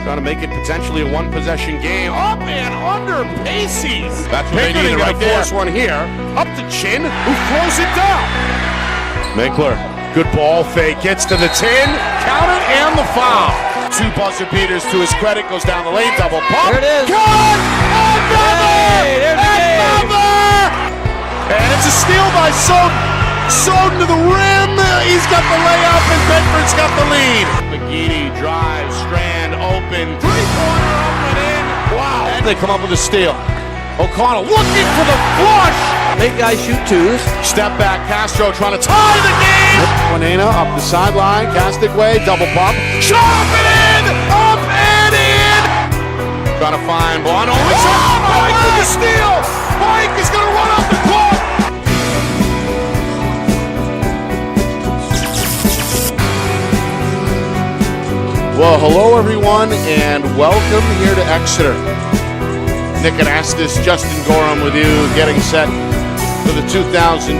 Trying to make it potentially a one-possession game. Up and under Pacey's. That's what they need right there. Force one here. Up to Chin, who throws it down. Minkler, good ball fake, gets to the 10. Count it and the foul. Two buzzer beaters to his credit. Goes down the lane, double pump. There it is. Good! Another! And it's a steal by Soden. Soden to the rim. He's got the layup, and Bedford's got the lead. McGeady drives, Strand open, three-pointer up and in. Wow. And they come up with a steal. O'Connell looking for the flush. Make guys shoot twos. Step back, Castro trying to tie the game. Juanena up the sideline, Castic way, double pump. Shot up and in! Up and in! Trying to find Bono. Mike with the steal! Mike is going to run off the clock! Well, hello everyone, and welcome here to Exeter. Nick Anastas, Justin Gorham with you, getting set for the 2024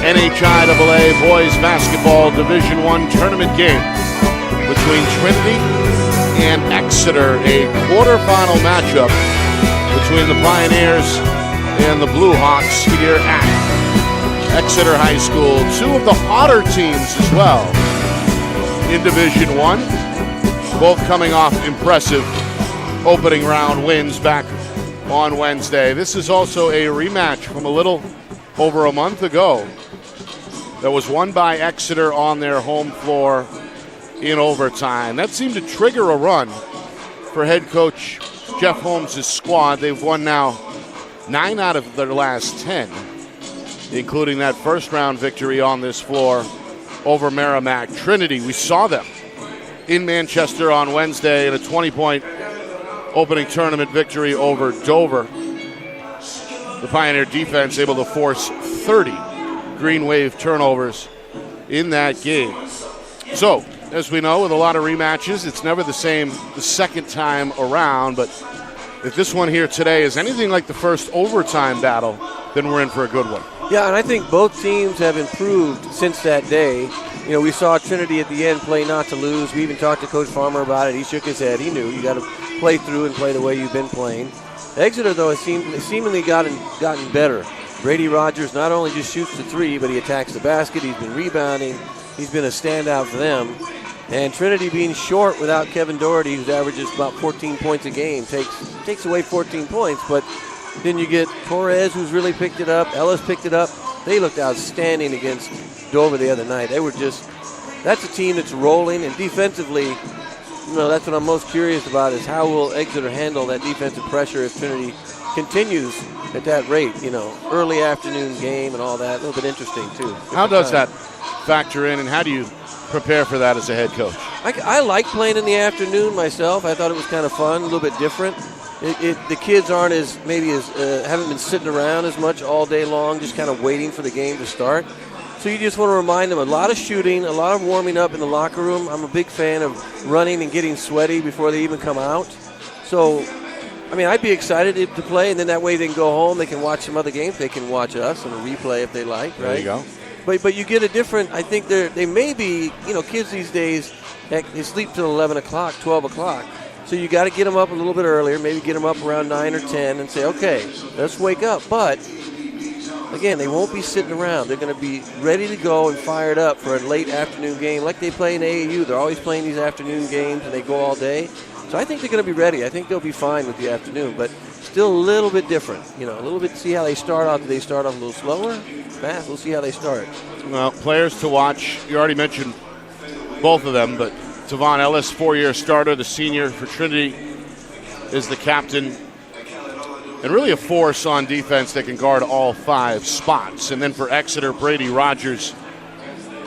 NHIAA Boys Basketball Division I tournament game between Trinity and Exeter, a quarterfinal matchup between the Pioneers and the Blue Hawks here at Exeter High School. Two of the hotter teams as well in Division I, both coming off impressive opening round wins back on Wednesday. This is also a rematch from a little over a month ago that was won by Exeter on their home floor in overtime. That seemed to trigger a run for head coach Jeff Holmes' squad. They've won now 9 out of their last 10, including that first round victory on this floor over Merrimack. Trinity, we saw them in Manchester on Wednesday in a 20-point opening tournament victory over Dover. The Pioneer defense able to force 30 Green Wave turnovers in that game. So, as we know, with a lot of rematches, it's never the same the second time around, but if this one here today is anything like the first overtime battle, then we're in for a good one. Yeah, and I think both teams have improved since that day. You know, we saw Trinity at the end play not to lose. We even talked to Coach Farmer about it. He shook his head. He knew you got to play through and play the way you've been playing. Exeter, though, has seemingly gotten better. Brady Rogers not only just shoots the three, but he attacks the basket. He's been rebounding. He's been a standout for them. And Trinity being short without Kevin Doherty, who averages about 14 points a game, takes away 14 points. But then you get Torres, who's really picked it up. Ellis picked it up. They looked outstanding against Dover the other night. That's a team that's rolling, and defensively, you know, that's what I'm most curious about is how will Exeter handle that defensive pressure if Trinity continues at that rate, you know, early afternoon game and all that. A little bit interesting, too. How does that factor in, and how do you prepare for that as a head coach? I like playing in the afternoon myself. I thought it was kind of fun, a little bit different. The kids aren't haven't been sitting around as much all day long, just kind of waiting for the game to start. So you just want to remind them a lot of shooting, a lot of warming up in the locker room. I'm a big fan of running and getting sweaty before they even come out. So, I mean, I'd be excited to play, and then that way they can go home. They can watch some other games. They can watch us and a replay if they like, right? There you go. But you get a different, I think they may be, you know, kids these days, heck, they sleep till 11 o'clock, 12 o'clock. So you got to get them up a little bit earlier, maybe get them up around 9 or 10 and say, okay, let's wake up. But, again, they won't be sitting around. They're going to be ready to go and fired up for a late afternoon game like they play in AAU. They're always playing these afternoon games, and they go all day. So I think they're going to be ready. I think they'll be fine with the afternoon, but still a little bit different. You know, a little bit, see how they start off. Do they start off a little slower, fast? We'll see how they start. Well, players to watch, you already mentioned both of them, but Tavon Ellis, 4-year starter, the senior for Trinity, is the captain, and really a force on defense that can guard all 5 spots. And then for Exeter, Brady Rogers,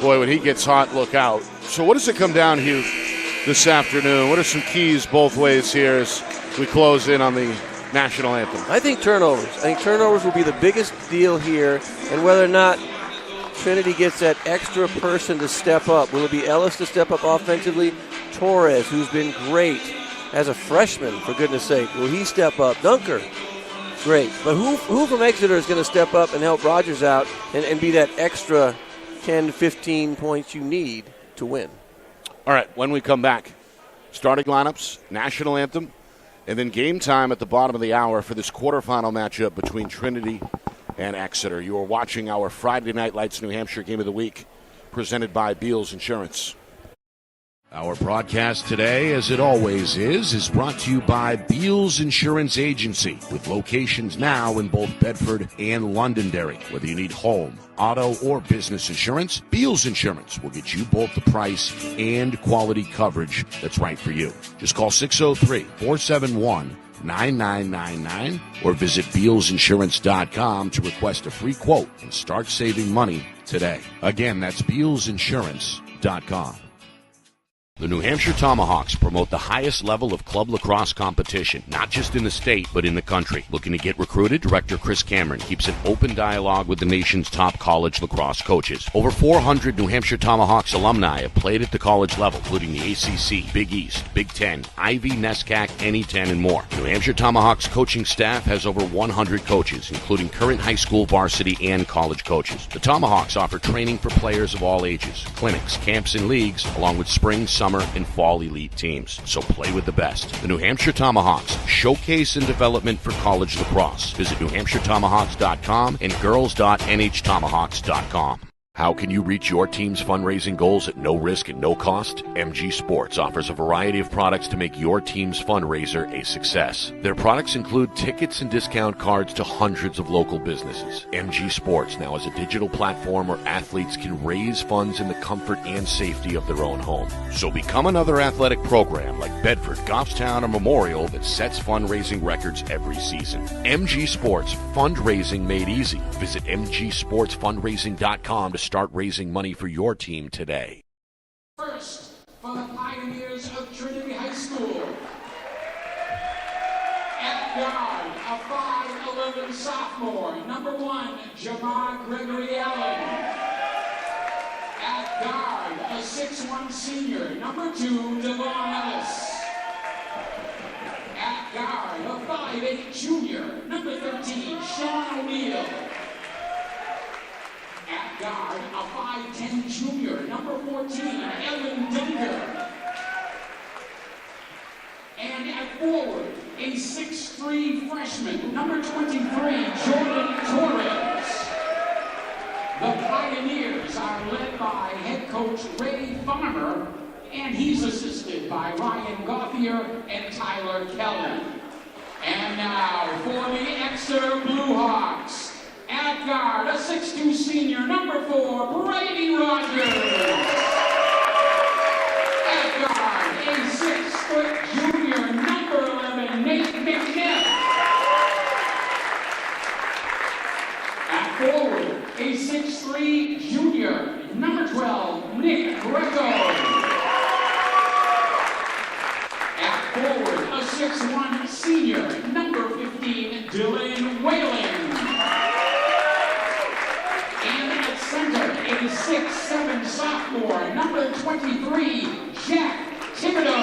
boy, when he gets hot, look out. So what does it come down to this afternoon? What are some keys both ways here as we close in on the national anthem? I think turnovers. I think turnovers will be the biggest deal here, and whether or not Trinity gets that extra person to step up. Will it be Ellis to step up offensively? Torres, who's been great as a freshman, for goodness sake. Will he step up? Dunker, great. But who from Exeter is going to step up and help Rogers out and be that extra 10 to 15 points you need to win? All right, when we come back, Starting lineups, national anthem, and then game time at the bottom of the hour for this quarterfinal matchup between Trinity and Exeter. You are watching our Friday Night Lights New Hampshire Game of the Week, presented by Beals Insurance. Our broadcast today, as it always is brought to you by Beals Insurance Agency, with locations now in both Bedford and Londonderry. Whether you need home, auto, or business insurance, Beals Insurance will get you both the price and quality coverage that's right for you. Just call 603-471-9999 or visit BealsInsurance.com to request a free quote and start saving money today. Again, that's BealsInsurance.com. The New Hampshire Tomahawks promote the highest level of club lacrosse competition, not just in the state, but in the country. Looking to get recruited? Director Chris Cameron keeps an open dialogue with the nation's top college lacrosse coaches. Over 400 New Hampshire Tomahawks alumni have played at the college level, including the ACC, Big East, Big Ten, Ivy, NESCAC, NE10, and more. New Hampshire Tomahawks coaching staff has over 100 coaches, including current high school, varsity, and college coaches. The Tomahawks offer training for players of all ages, clinics, camps, and leagues, along with spring, summer, and fall elite teams. So play with the best. The New Hampshire Tomahawks, showcase and development for college lacrosse. Visit NewHampshireTomahawks.com and girls.nhtomahawks.com. How can you reach your team's fundraising goals at no risk and no cost? MG Sports offers a variety of products to make your team's fundraiser a success. Their products include tickets and discount cards to hundreds of local businesses. MG Sports now has a digital platform where athletes can raise funds in the comfort and safety of their own home. So become another athletic program like Bedford, Goffstown, or Memorial that sets fundraising records every season. MG Sports, fundraising made easy. Visit mgsportsfundraising.com to start raising money for your team today. First, for the Pioneers of Trinity High School. At guard, a 5'11" sophomore, number 1, Jamar Gregory Allen. At guard, a 6'1" senior, number 2, Devon Ellis. At guard, a 5'8" junior, number 13, Sean O'Neill. At guard, a 5'10" junior, number 14, Ellen Dunker. And at forward, a 6'3" freshman, number 23, Jordan Torres. The Pioneers are led by head coach Ray Farmer, and he's assisted by Ryan Gauthier and Tyler Kelly. And now for the Exeter Bluehawks. At guard, a 6'2" senior, number 4, Brady Rogers. At guard, a 6' junior, number 11, Nate McNiff. At forward, a 6'3" junior, number 12, Nick Greco. At forward, a 6'1" senior, number 15, Dylan Whalen. Center, a 6'7" sophomore, number 23, Jack Thibodeau.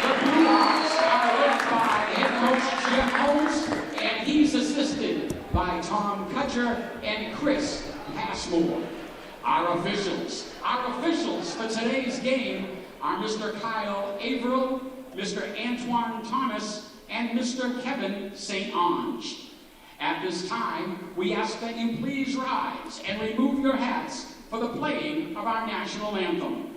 The Bluehawks are led by head coach Jeff Holmes, and he's assisted by Tom Kutcher and Chris Passmore. Our officials for today's game are Mr. Kyle Averill, Mr. Antoine Thomas, and Mr. Kevin St. Ange. At this time, we ask that you please rise and remove your hats for the playing of our national anthem.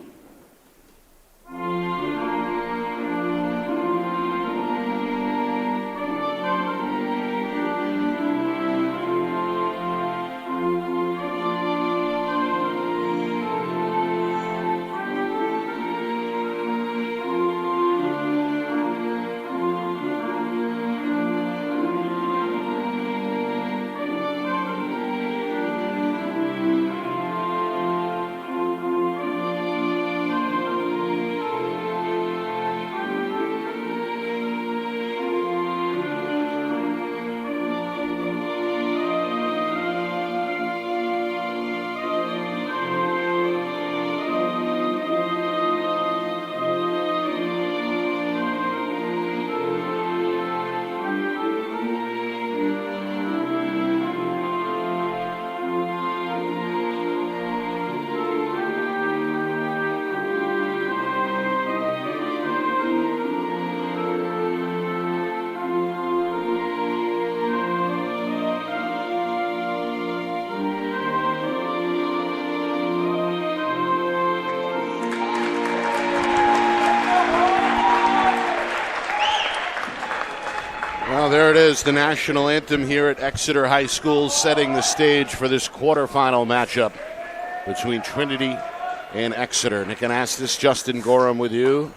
as the national anthem here at Exeter High School, setting the stage for this quarterfinal matchup between Trinity and Exeter. Nick Anastas, Justin Gorham with you.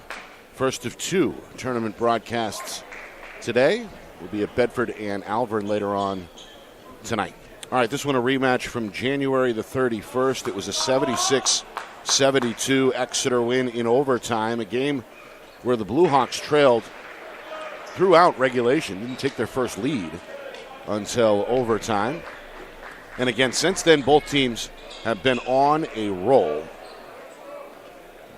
First of two tournament broadcasts today. We'll be at Bedford and Alvern later on tonight. All right, this one a rematch from January the 31st. It was a 76-72 Exeter win in overtime, a game where the Blue Hawks trailed throughout regulation, didn't take their first lead until overtime. And again, since then, both teams have been on a roll.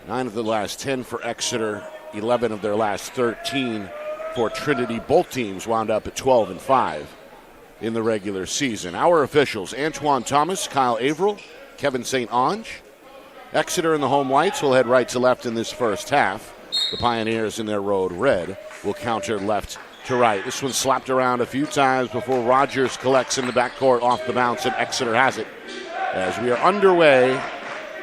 9 of the last 10 for Exeter, 11 of their last 13 for Trinity. Both teams wound up at 12-5 in the regular season. Our officials, Antoine Thomas, Kyle Averill, Kevin St. Onge. Exeter in the home whites will head right to left in this first half. The Pioneers in their road red will counter left to right. This one slapped around a few times before Rogers collects in the backcourt off the bounce, and Exeter has it. As we are underway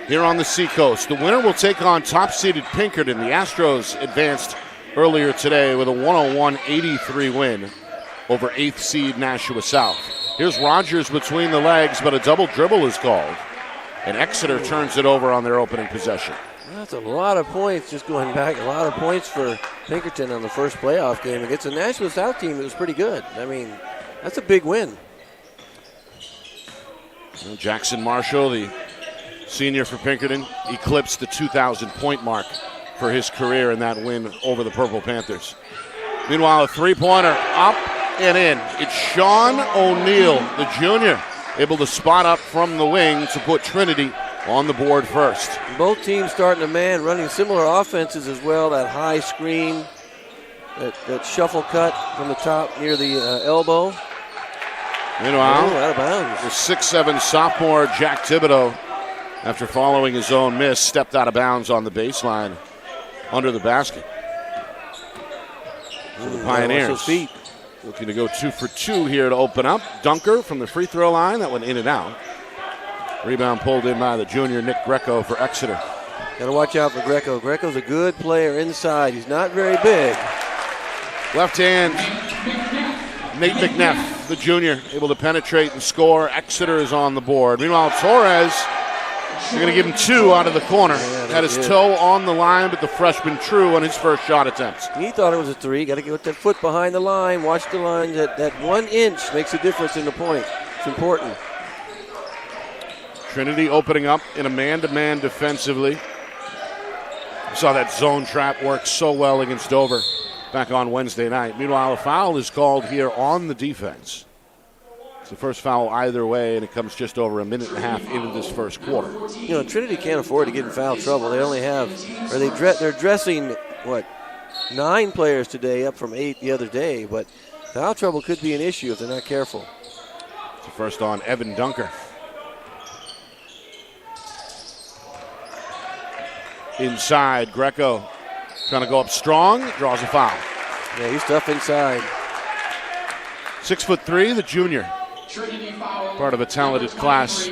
here on the Seacoast, the winner will take on top-seeded Pinkerton. The Astros advanced earlier today with a 101-83 win over 8th seed Nashua South. Here's Rogers between the legs, but a double dribble is called, and Exeter turns it over on their opening possession. That's a lot of points, just going back, a lot of points for Pinkerton on the first playoff game against a Nashua South team that was pretty good. I mean, that's a big win. Well, Jackson Marshall, the senior for Pinkerton, eclipsed the 2,000-point mark for his career in that win over the Purple Panthers. Meanwhile, a three-pointer up and in. It's Sean O'Neill, the junior, able to spot up from the wing to put Trinity on the board first. Both teams starting a man, running similar offenses as well. That high screen, that shuffle cut from the top near the elbow. Meanwhile, out of bounds. The 6'7" sophomore Jack Thibodeau, after following his own miss, stepped out of bounds on the baseline under the basket. So the Pioneers looking to go 2 for 2 here to open up. Dunker from the free throw line, that went in and out. Rebound pulled in by the junior Nick Greco for Exeter. Got to watch out for Greco. Greco's a good player inside. He's not very big. Left hand, Nate McNeff, the junior, able to penetrate and score. Exeter is on the board. Meanwhile, Torres, they're going to give him 2 out of the corner. Had his toe on the line, but the freshman true on his first shot attempt. He thought it was a 3. Got to get that foot behind the line. Watch the line. That 1 inch makes a difference in the point. It's important. Trinity opening up in a man-to-man defensively. We saw that zone trap work so well against Dover back on Wednesday night. Meanwhile, a foul is called here on the defense. It's the first foul either way, and it comes just over a minute and a half into this first quarter. You know, Trinity can't afford to get in foul trouble. They only have, or they're dressing, 9 players today, up from 8 the other day, but foul trouble could be an issue if they're not careful. It's the first on Evan Dunker. Inside, Greco trying to go up strong, draws a foul. Yeah, he's tough inside. 6'3", the junior. Part of a talented class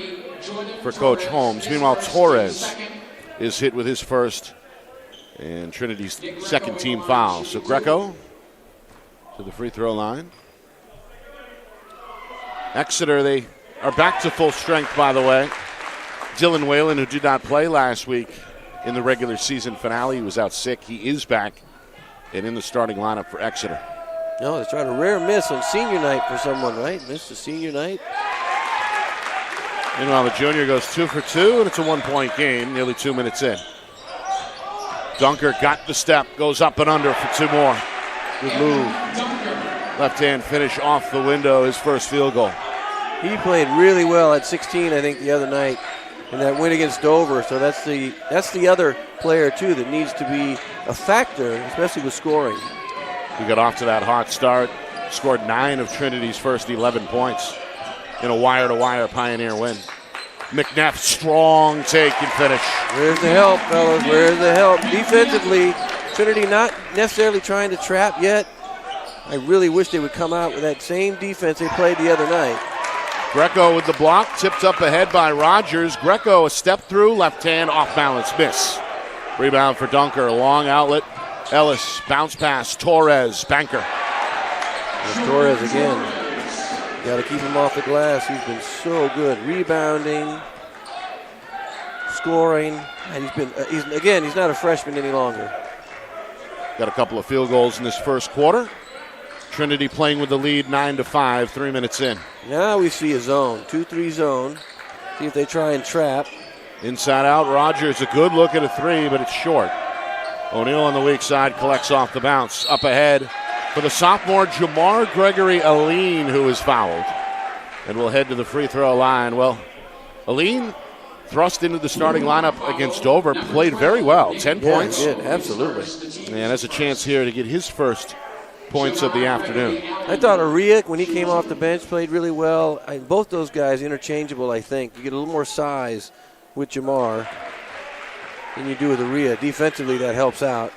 for Coach Holmes. Meanwhile, Torres is hit with his first and Trinity's second team foul. So Greco to the free throw line. Exeter, they are back to full strength, by the way. Dylan Whalen, who did not play last week in the regular season finale, he was out sick. He is back and in the starting lineup for Exeter. No, they tried a rare miss on senior night for someone, right? Missed the senior night. Meanwhile, the junior goes 2 for 2, and it's a 1-point game, nearly 2 minutes in. Dunker got the step, goes up and under for 2 more. Good move. Left-hand finish off the window, his first field goal. He played really well at 16, I think, the other night in that win against Dover. So that's the other player, too, that needs to be a factor, especially with scoring. He got off to that hot start, scored 9 of Trinity's first 11 points in a wire-to-wire Pioneer win. McNeff, strong take and finish. Where's the help, fellas? Where's the help? Defensively, Trinity not necessarily trying to trap yet. I really wish they would come out with that same defense they played the other night. Greco with the block, tipped up ahead by Rogers. Greco a step through, left hand, off balance, miss. Rebound for Dunker, long outlet. Ellis, bounce pass, Torres, banker. There's Torres again. Got to keep him off the glass. He's been so good. Rebounding, scoring. And he's not a freshman any longer. Got a couple of field goals in this first quarter. Trinity playing with the lead 9-5, 3 minutes in. Now we see a zone, 2-3 zone. See if they try and trap. Inside out, Rogers, a good look at a three, but it's short. O'Neal on the weak side collects off the bounce. Up ahead for the sophomore, Jamar Gregory Aline, who is fouled. And will head to the free throw line. Well, Aline, thrust into the starting lineup against Dover, played very well. 10 points. He did, absolutely. And has a chance here to get his first points of the afternoon. I thought Ariak, when he came off the bench, played really well. Both those guys interchangeable, I think. You get a little more size with Jamar than you do with Ariak. Defensively, that helps out.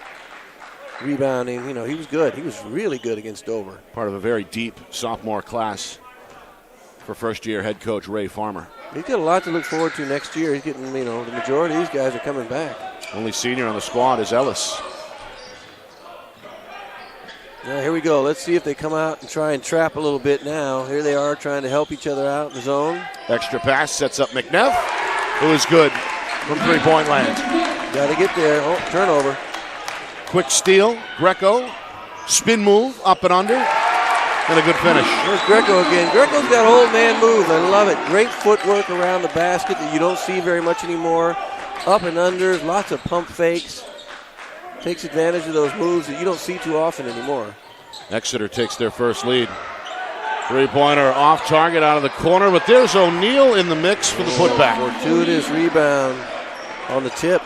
Rebounding, he was good. He was really good against Dover. Part of a very deep sophomore class for first-year head coach Ray Farmer. He's got a lot to look forward to next year. He's getting, the majority of these guys are coming back. Only senior on the squad is Ellis. Now, here we go. Let's see if they come out and try and trap a little bit now. Here they are trying to help each other out in the zone. Extra pass sets up McNeff, who is good from three-point land. Got to get there. Oh, turnover. Quick steal, Greco, spin move, up and under, and a good finish. There's Greco again. Greco's got old man moves. I love it. Great footwork around the basket that you don't see very much anymore. Up and unders, lots of pump fakes. Takes advantage of those moves that you don't see too often anymore. Exeter takes their first lead. Three-pointer off target out of the corner, but there's O'Neal in the mix for the putback. Fortuitous rebound on the tip.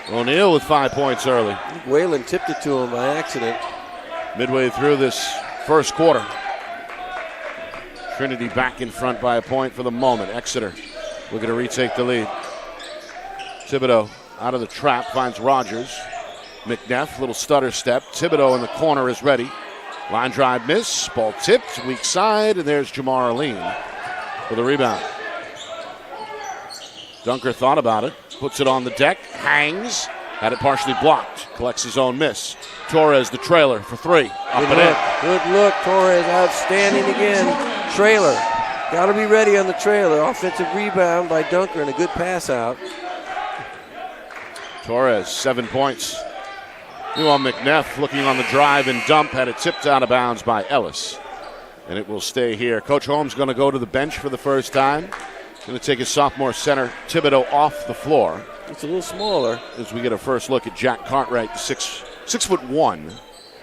O'Neal with 5 points early. Whalen tipped it to him by accident. Midway through this first quarter. Trinity back in front by a point for the moment. Exeter looking to retake the lead. Thibodeau out of the trap finds Rogers. McNeff, little stutter step. Thibodeau in the corner is ready. Line drive miss. Ball tipped, weak side, and there's Jamar Aline for the rebound. Dunker thought about it, puts it on the deck, hangs, had it partially blocked, collects his own miss. Torres, the trailer for three. Up and in. Good look, Torres, outstanding again. Trailer, got to be ready on the trailer. Offensive rebound by Dunker and a good pass out. Torres, 7 points. Meanwhile, McNeff looking on the drive and dump, had it tipped out of bounds by Ellis. And it will stay here. Coach Holmes going to go to the bench for the first time. Going to take his sophomore center, Thibodeau, off the floor. It's a little smaller. As we get a first look at Jack Cartwright, the 6'1"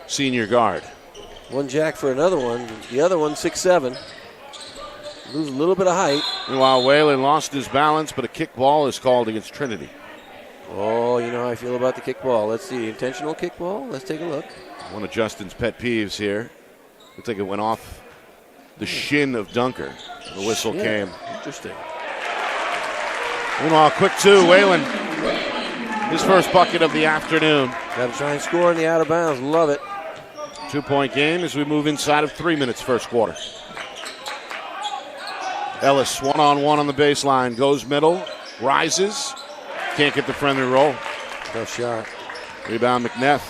senior guard. One jack for another one. The other one, 6'7". Lose a little bit of height. Meanwhile, Whalen lost his balance, but a kick ball is called against Trinity. Oh, you know how I feel about the kickball. Let's see, intentional kickball. Let's take a look. One of Justin's pet peeves here. Looks like it went off the shin of Dunker. The whistle came. Interesting. Meanwhile, quick two, Whalen. His first bucket of the afternoon. Got to try and score in the out of bounds. Love it. 2-point game as we move inside of 3 minutes first quarter. Ellis one-on-one on the baseline. Goes middle. Rises. Can't get the friendly roll. Tough shot. Rebound McNeff.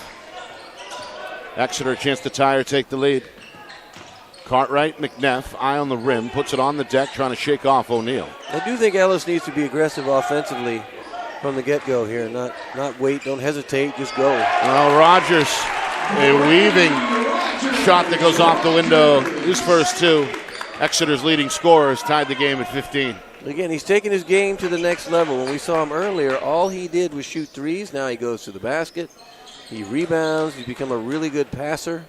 Exeter a chance to tie or take the lead. Cartwright, McNeff, eye on the rim, puts it on the deck, trying to shake off O'Neal. I do think Ellis needs to be aggressive offensively from the get-go here. Not wait, don't hesitate, just go. Well, Rogers, a weaving shot that goes off the window. His first two. Exeter's leading scorers tied the game at 15. Again, he's taking his game to the next level. When we saw him earlier, all he did was shoot threes. Now he goes to the basket. He rebounds. He's become a really good passer.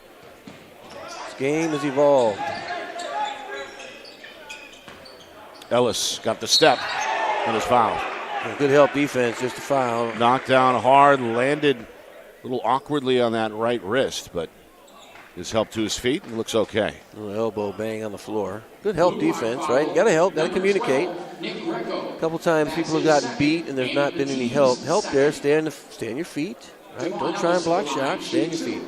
His game has evolved. Ellis got the step and is fouled. Good help defense, just a foul. Knocked down hard, landed a little awkwardly on that right wrist, but his help to his feet and looks okay. A little elbow bang on the floor. Good help defense, right? You got to help, got to communicate. A couple times people have gotten beat and there's not been any help. Help there, stay on your feet. Right? Don't try and block shots, stay on your feet.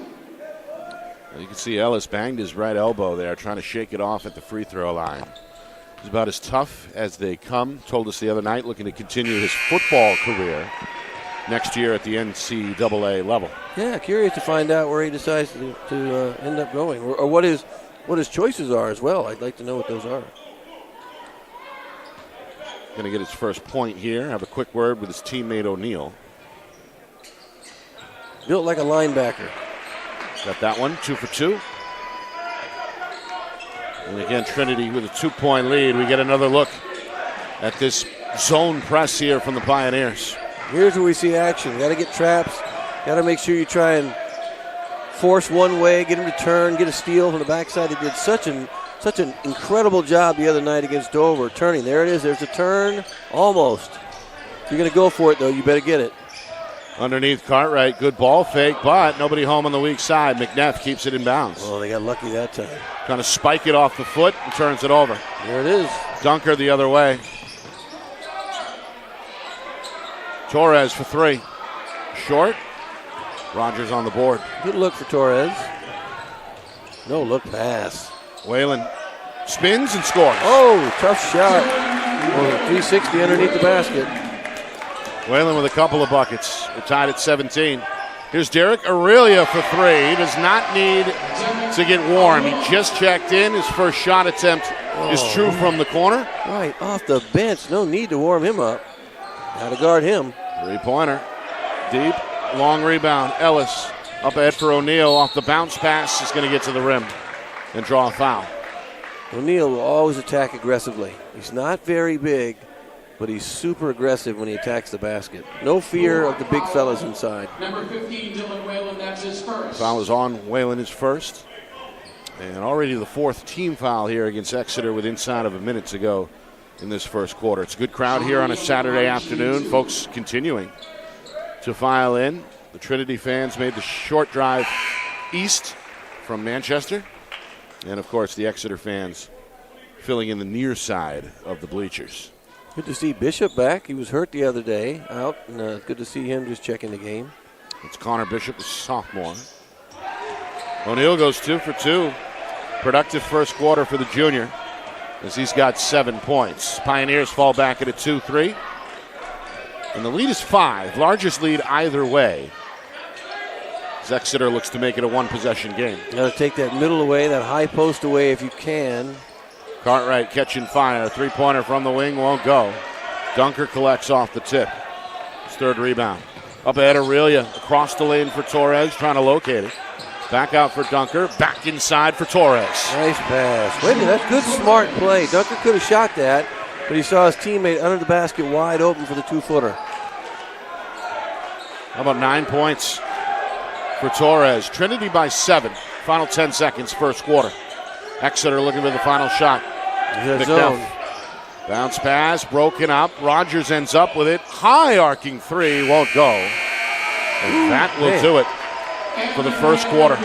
Well, you can see Ellis banged his right elbow there, trying to shake it off at the free throw line. He's about as tough as they come. Told us the other night, looking to continue his football career next year at the NCAA level. Yeah, curious to find out where he decides to end up going, or what his what his choices are as well. I'd like to know what those are. Going to get his first point here. Have a quick word with his teammate O'Neal. Built like a linebacker. Got that one, 2 for 2. And again, Trinity with a 2-point lead. We get another look at this zone press here from the Pioneers. Here's where we see action. Got to get traps. Got to make sure you try and force one way, get him to turn, get a steal from the backside. They did such an incredible job the other night against Dover, turning. There it is. There's a turn, almost. If you're going to go for it, though, you better get it. Underneath Cartwright, good ball fake, but nobody home on the weak side. McNeff keeps it in bounds. Oh, they got lucky that time. Trying to spike it off the foot and turns it over. There it is. Dunker the other way. Torres for 3. Short. Rogers on the board. Good look for Torres. No look pass. Whalen spins and scores. Oh, tough shot. 360 underneath the basket. Whalen with a couple of buckets. We're tied at 17. Here's Derek Aurelia for 3. He does not need to get warm. He just checked in. His first shot attempt is true from the corner. Right off the bench. No need to warm him up. Got to guard him. 3-pointer. Deep. Long rebound. Ellis up ahead for O'Neal. Off the bounce pass. Is going to get to the rim and draw a foul. O'Neal will always attack aggressively. He's not very big, but he's super aggressive when he attacks the basket. No fear of the big fellas inside. Number 15, Dylan Whalen, that's his first. Foul is on. Whalen is first. And already the 4th team foul here against Exeter with inside of a minute to go in this first quarter. It's a good crowd here on a Saturday afternoon. Folks continuing to file in. The Trinity fans made the short drive east from Manchester. And, of course, the Exeter fans filling in the near side of the bleachers. Good to see Bishop back. He was hurt the other day out, and good to see him just checking the game. It's Connor Bishop, the sophomore. O'Neal goes 2 for 2. Productive first quarter for the junior as he's got 7 points. Pioneers fall back at a 2-3. And the lead is 5, largest lead either way. As Exeter looks to make it a one-possession game. Got to take that middle away, that high post away if you can. Cartwright catching fire. 3-pointer from the wing won't go. Dunker collects off the tip. His 3rd rebound. Up ahead, Aurelia across the lane for Torres, trying to locate it. Back out for Dunker. Back inside for Torres. Nice pass. Wait a minute, that's good, smart play. Dunker could have shot that, but he saw his teammate under the basket wide open for the 2-footer. How about 9 points for Torres? Trinity by 7. Final 10 seconds, first quarter. Exeter looking for the final shot. Zone. Bounce pass, broken up. Rogers ends up with it. High arcing 3, won't go. And that will do it for the first quarter.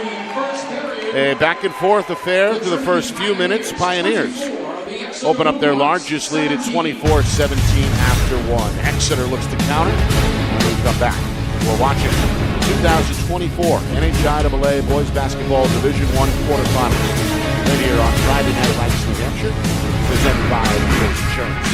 A back and forth affair for the first few minutes. Pioneers open up their largest lead at 24-17 after 1. Exeter looks to counter. When we come back, we're watching 2024 NHIAA Boys Basketball Division I Quarterfinal. Right here on Friday Night Lights, New Hampshire, presented by Beals Insurance.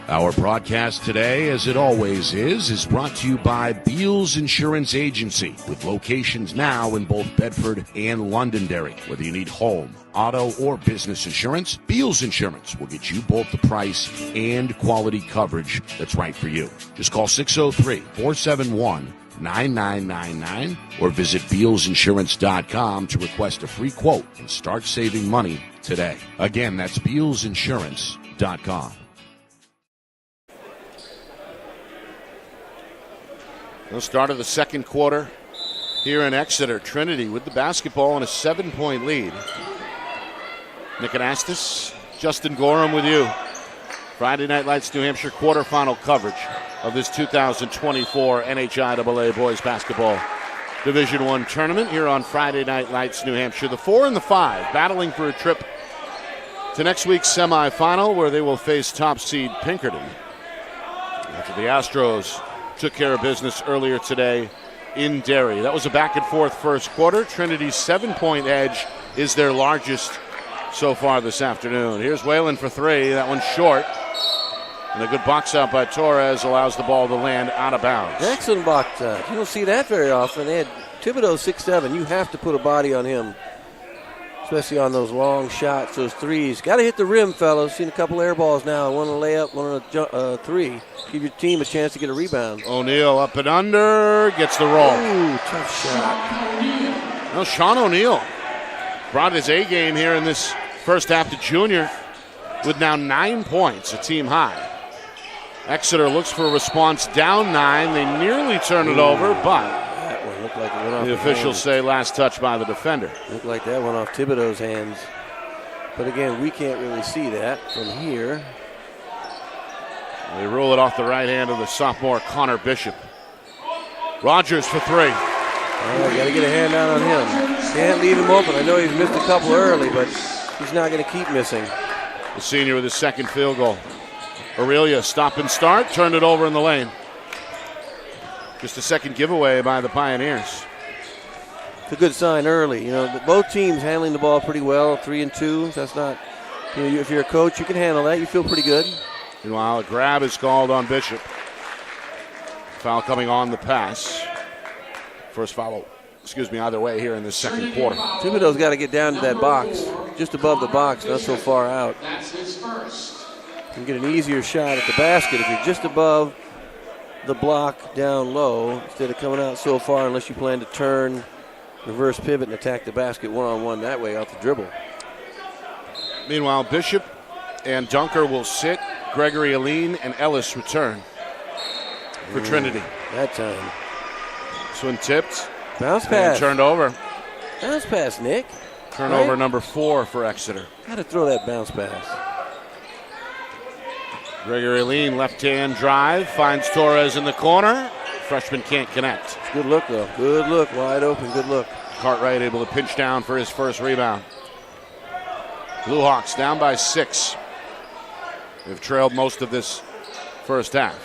Our broadcast today, as it always is brought to you by Beals Insurance Agency, with locations now in both Bedford and Londonderry. Whether you need home, auto, or business insurance, Beals Insurance will get you both the price and quality coverage that's right for you. Just call 603-471-9999 or visit BealsInsurance.com to request a free quote and start saving money today. Again, that's BealsInsurance.com. The start of the second quarter here in Exeter. Trinity with the basketball on a 7-point lead. Nick Anastas, Justin Gorham with you. Friday Night Lights New Hampshire quarterfinal coverage of this 2024 NHIAA Boys Basketball Division I tournament here on Friday Night Lights New Hampshire. The 4 and the 5 battling for a trip to next week's semifinal where they will face top seed Pinkerton. After the Astros took care of business earlier today in Derry. That was a back-and-forth first quarter. Trinity's 7-point edge is their largest so far this afternoon. Here's Whalen for three. That one's short. And a good box out by Torres allows the ball to land out of bounds. Excellent box out. You don't see that very often. They had Thibodeau 6'7". You have to put a body on him, especially on those long shots, those threes. Got to hit the rim, fellas. Seen a couple air balls now. One on a layup, one on a three. Give your team a chance to get a rebound. O'Neal up and under. Gets the roll. Ooh, tough shot. Well, Sean O'Neal brought his A game here in this first half to junior with now 9 points, a team high. Exeter looks for a response down 9. They nearly turn it over, but that one looked like it went off the officials say last touch by the defender. Looked like that went off Thibodeau's hands. But again, we can't really see that from here. They rule it off the right hand of the sophomore Connor Bishop. Rogers for three. Got to get a hand out on him. Can't leave him open. I know he's missed a couple early, but he's not going to keep missing. The senior with his second field goal. Aurelia stop and start, turned it over in the lane. Just a second giveaway by the Pioneers. It's a good sign early. You know, both teams handling the ball pretty well, 3 and 2. That's not, you know, if you're a coach, you can handle that. You feel pretty good. Meanwhile, a grab is called on Bishop. Foul coming on the pass. First foul, either way here in the second quarter. Thibodeau's got to get down to that box, just above the box, not so far out. That's his first. You can get an easier shot at the basket if you're just above the block down low instead of coming out so far, unless you plan to turn, reverse pivot, and attack the basket one-on-one that way off the dribble. Meanwhile, Bishop and Dunker will sit. Gregory Aline and Ellis return for Trinity. That time. This one tipped. Bounce pass. And turned over. Bounce pass, Nick. Turnover right? number 4 for Exeter. Got to throw that bounce pass. Gregory Aline, left-hand drive, finds Torres in the corner. Freshman can't connect. Good look, though. Good look. Wide open. Good look. Cartwright able to pinch down for his first rebound. Blue Hawks down by 6. They've trailed most of this first half.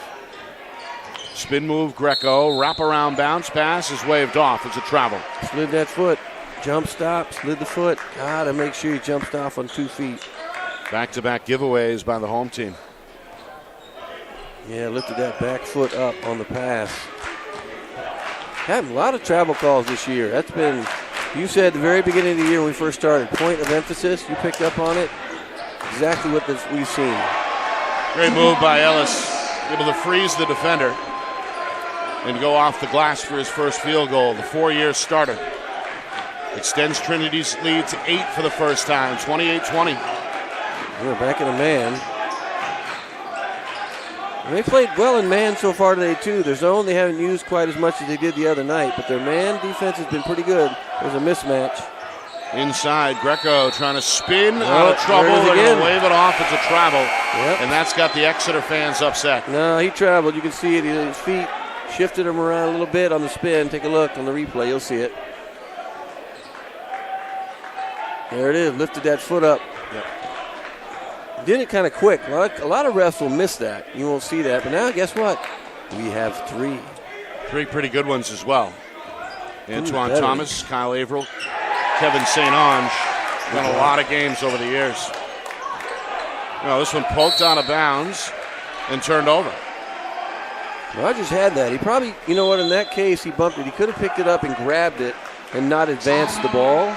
Spin move, Greco. Wraparound bounce pass is waved off. It's a travel. Slid that foot. Jump stop. Slid the foot. Gotta make sure he jumps off on 2 feet. Back-to-back giveaways by the home team. Yeah, lifted that back foot up on the pass. Had a lot of travel calls this year. That's been, you said at the very beginning of the year when we first started, point of emphasis. You picked up on it. Exactly what we've seen. Great move by Ellis. Able to freeze the defender and go off the glass for his first field goal. The 4-year starter extends Trinity's lead to 8 for the first time, 28-20. We're back in a man. And they played well in man so far today, too. Their zone they haven't used quite as much as they did the other night, but their man defense has been pretty good. There's a mismatch. Inside, Greco trying to spin out of trouble. They're going to wave it off. It's a travel. Yep. And that's got the Exeter fans upset. No, he traveled. You can see it. His feet shifted him around a little bit on the spin. Take a look on the replay. You'll see it. There it is. Lifted that foot up. Yep. Did it kind of quick. A lot of refs will miss that. You won't see that. But now, guess what? We have 3. 3 pretty good ones as well. Antoine Thomas, Kyle Averill, Kevin St. Ange. Won a lot of games over the years. No, this one poked out of bounds and turned over. Rogers had that. He probably, you know what, in that case, he bumped it. He could have picked it up and grabbed it and not advanced the ball.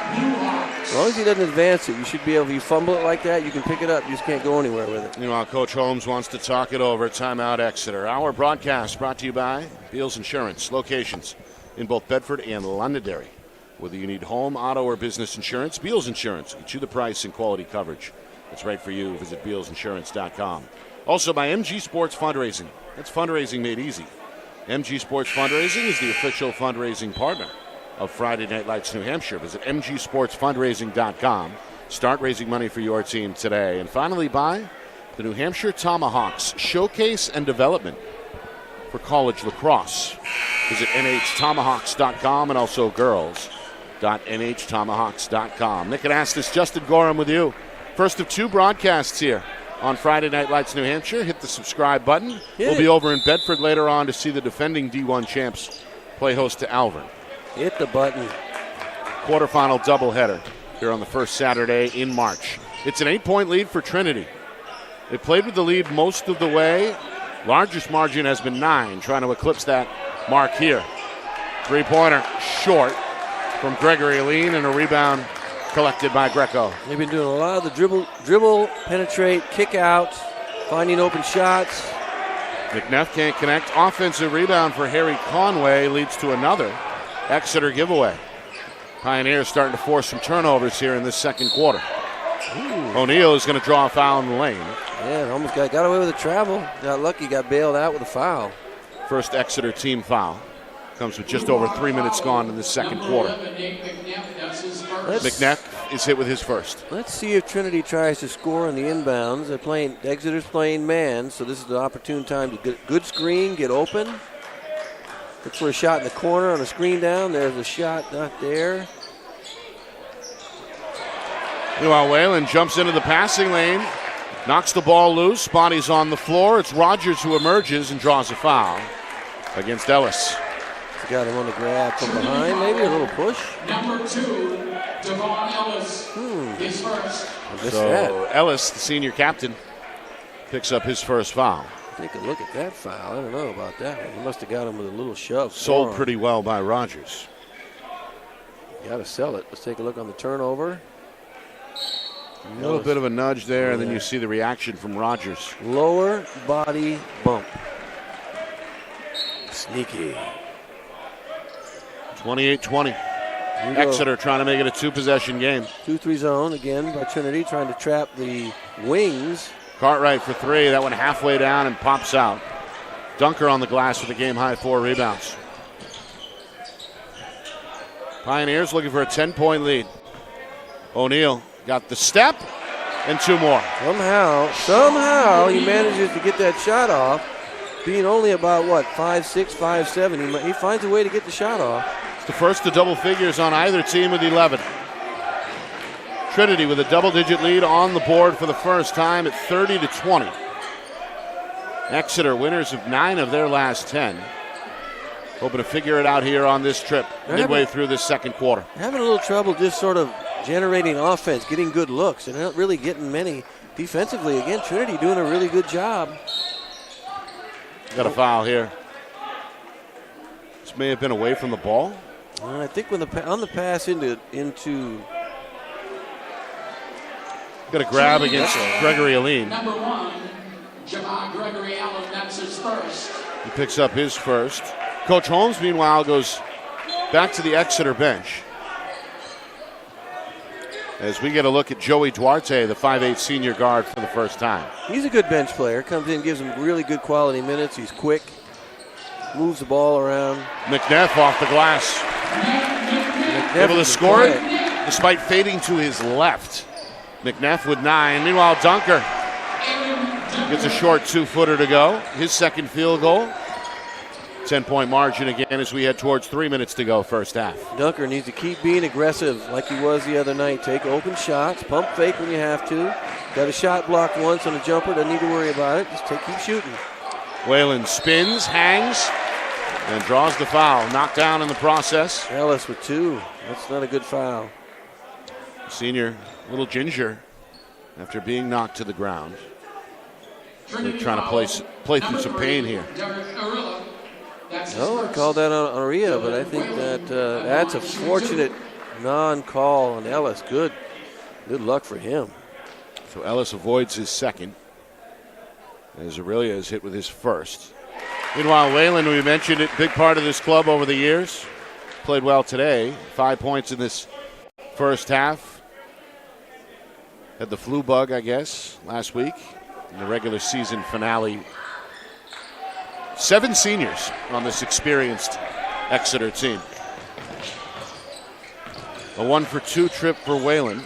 As long as he doesn't advance it, you should be able, if you fumble it like that, you can pick it up. You just can't go anywhere with it. Meanwhile, Coach Holmes wants to talk it over. Timeout Exeter. Our broadcast brought to you by Beals Insurance. Locations in both Bedford and Londonderry. Whether you need home, auto, or business insurance, Beals Insurance. Get you the price and quality coverage that's right for you. Visit BealsInsurance.com. Also by MG Sports Fundraising. That's fundraising made easy. MG Sports Fundraising is the official fundraising partner of Friday Night Lights New Hampshire. Visit mgsportsfundraising.com. Start raising money for your team today. And finally by the New Hampshire Tomahawks Showcase and Development for college lacrosse. Visit nhtomahawks.com and also girls.nhtomahawks.com. Nick Anastas, Justin Gorham with you. First of 2 broadcasts here on Friday Night Lights New Hampshire. Hit the subscribe button. We'll be over in Bedford later on to see the defending D1 champs play host to Alvern. Hit the button. Quarterfinal doubleheader here on the first Saturday in March. It's an 8-point lead for Trinity. They played with the lead most of the way. Largest margin has been 9, trying to eclipse that mark here. Three-pointer short from Gregory Aline, and a rebound collected by Greco. They've been doing a lot of the dribble, penetrate, kick out, finding open shots. McNeff can't connect. Offensive rebound for Harry Conway leads to another Exeter giveaway. Pioneers starting to force some turnovers here in this second quarter. O'Neal is going to draw a foul in the lane. Yeah, almost got away with the travel. Got lucky, got bailed out with a foul. First Exeter team foul. Comes with just over 3 minutes gone in the second quarter. McNeff is hit with his first. Let's see if Trinity tries to score on the inbounds. Exeter's playing man, so this is the opportune time to get good screen, get open. Look for a shot in the corner on a screen down. There's a shot, not there. Meanwhile, Whalen jumps into the passing lane, knocks the ball loose, body's on the floor. It's Rogers who emerges and draws a foul against Ellis. Got him on the grab from behind, maybe a little push. Number 2, Devon Ellis, his first. So Ellis, the senior captain, picks up his first foul. Take a look at that foul. I don't know about that one. He must have got him with a little shove. Sold pretty well by Rogers. Got to sell it. Let's take a look on the turnover. A little bit of a nudge there, and then you see the reaction from Rogers. Lower body bump. Sneaky. 28-20. Exeter trying to make it a 2-possession game. 2-3 zone again by Trinity, trying to trap the wings. Cartwright for 3. That one halfway down and pops out. Dunker on the glass with a game-high 4 rebounds. Pioneers looking for a 10-point lead. O'Neal got the step and 2 more. Somehow he manages to get that shot off. Being only about, 5'6", 5'7", he finds a way to get the shot off. It's the first to double figures on either team with 11. Trinity with a double-digit lead on the board for the first time at 30-20. Exeter winners of 9 of their last 10. Hoping to figure it out here on this trip midway through this second quarter. Having a little trouble just sort of generating offense, getting good looks. They're not really getting many defensively. Again, Trinity doing a really good job. Got a foul here. This may have been away from the ball. I think when on the pass into got a grab against Gregory Aline. Number 1, Javon Gregory Allen, that's his first. He picks up his first. Coach Holmes, meanwhile, goes back to the Exeter bench. As we get a look at Joey Duarte, the 5'8" senior guard for the first time. He's a good bench player. Comes in, gives him really good quality minutes. He's quick. Moves the ball around. McNeff off the glass. Able to score it despite fading to his left. McNeff with 9. Meanwhile, Dunker gets a short 2-footer to go. His second field goal. 10-point margin again as we head towards 3 minutes to go first half. Dunker needs to keep being aggressive like he was the other night. Take open shots, pump fake when you have to. Got a shot blocked once on a jumper, doesn't need to worry about it. Just keep shooting. Whalen spins, hangs, and draws the foul. Knocked down in the process. Ellis with 2. That's not a good foul. Senior, little ginger, after being knocked to the ground. They're trying to play through some pain here. No, I called that on Aria, but I think that's a fortunate non-call on Ellis. Good luck for him. So Ellis avoids his second, as Aurelia is hit with his first. Meanwhile, Whalen, we mentioned it, big part of this club over the years. Played well today. 5 points in this first half. Had the flu bug, I guess, last week in the regular season finale. 7 seniors on this experienced Exeter team. A 1-for-2 trip for Whalen.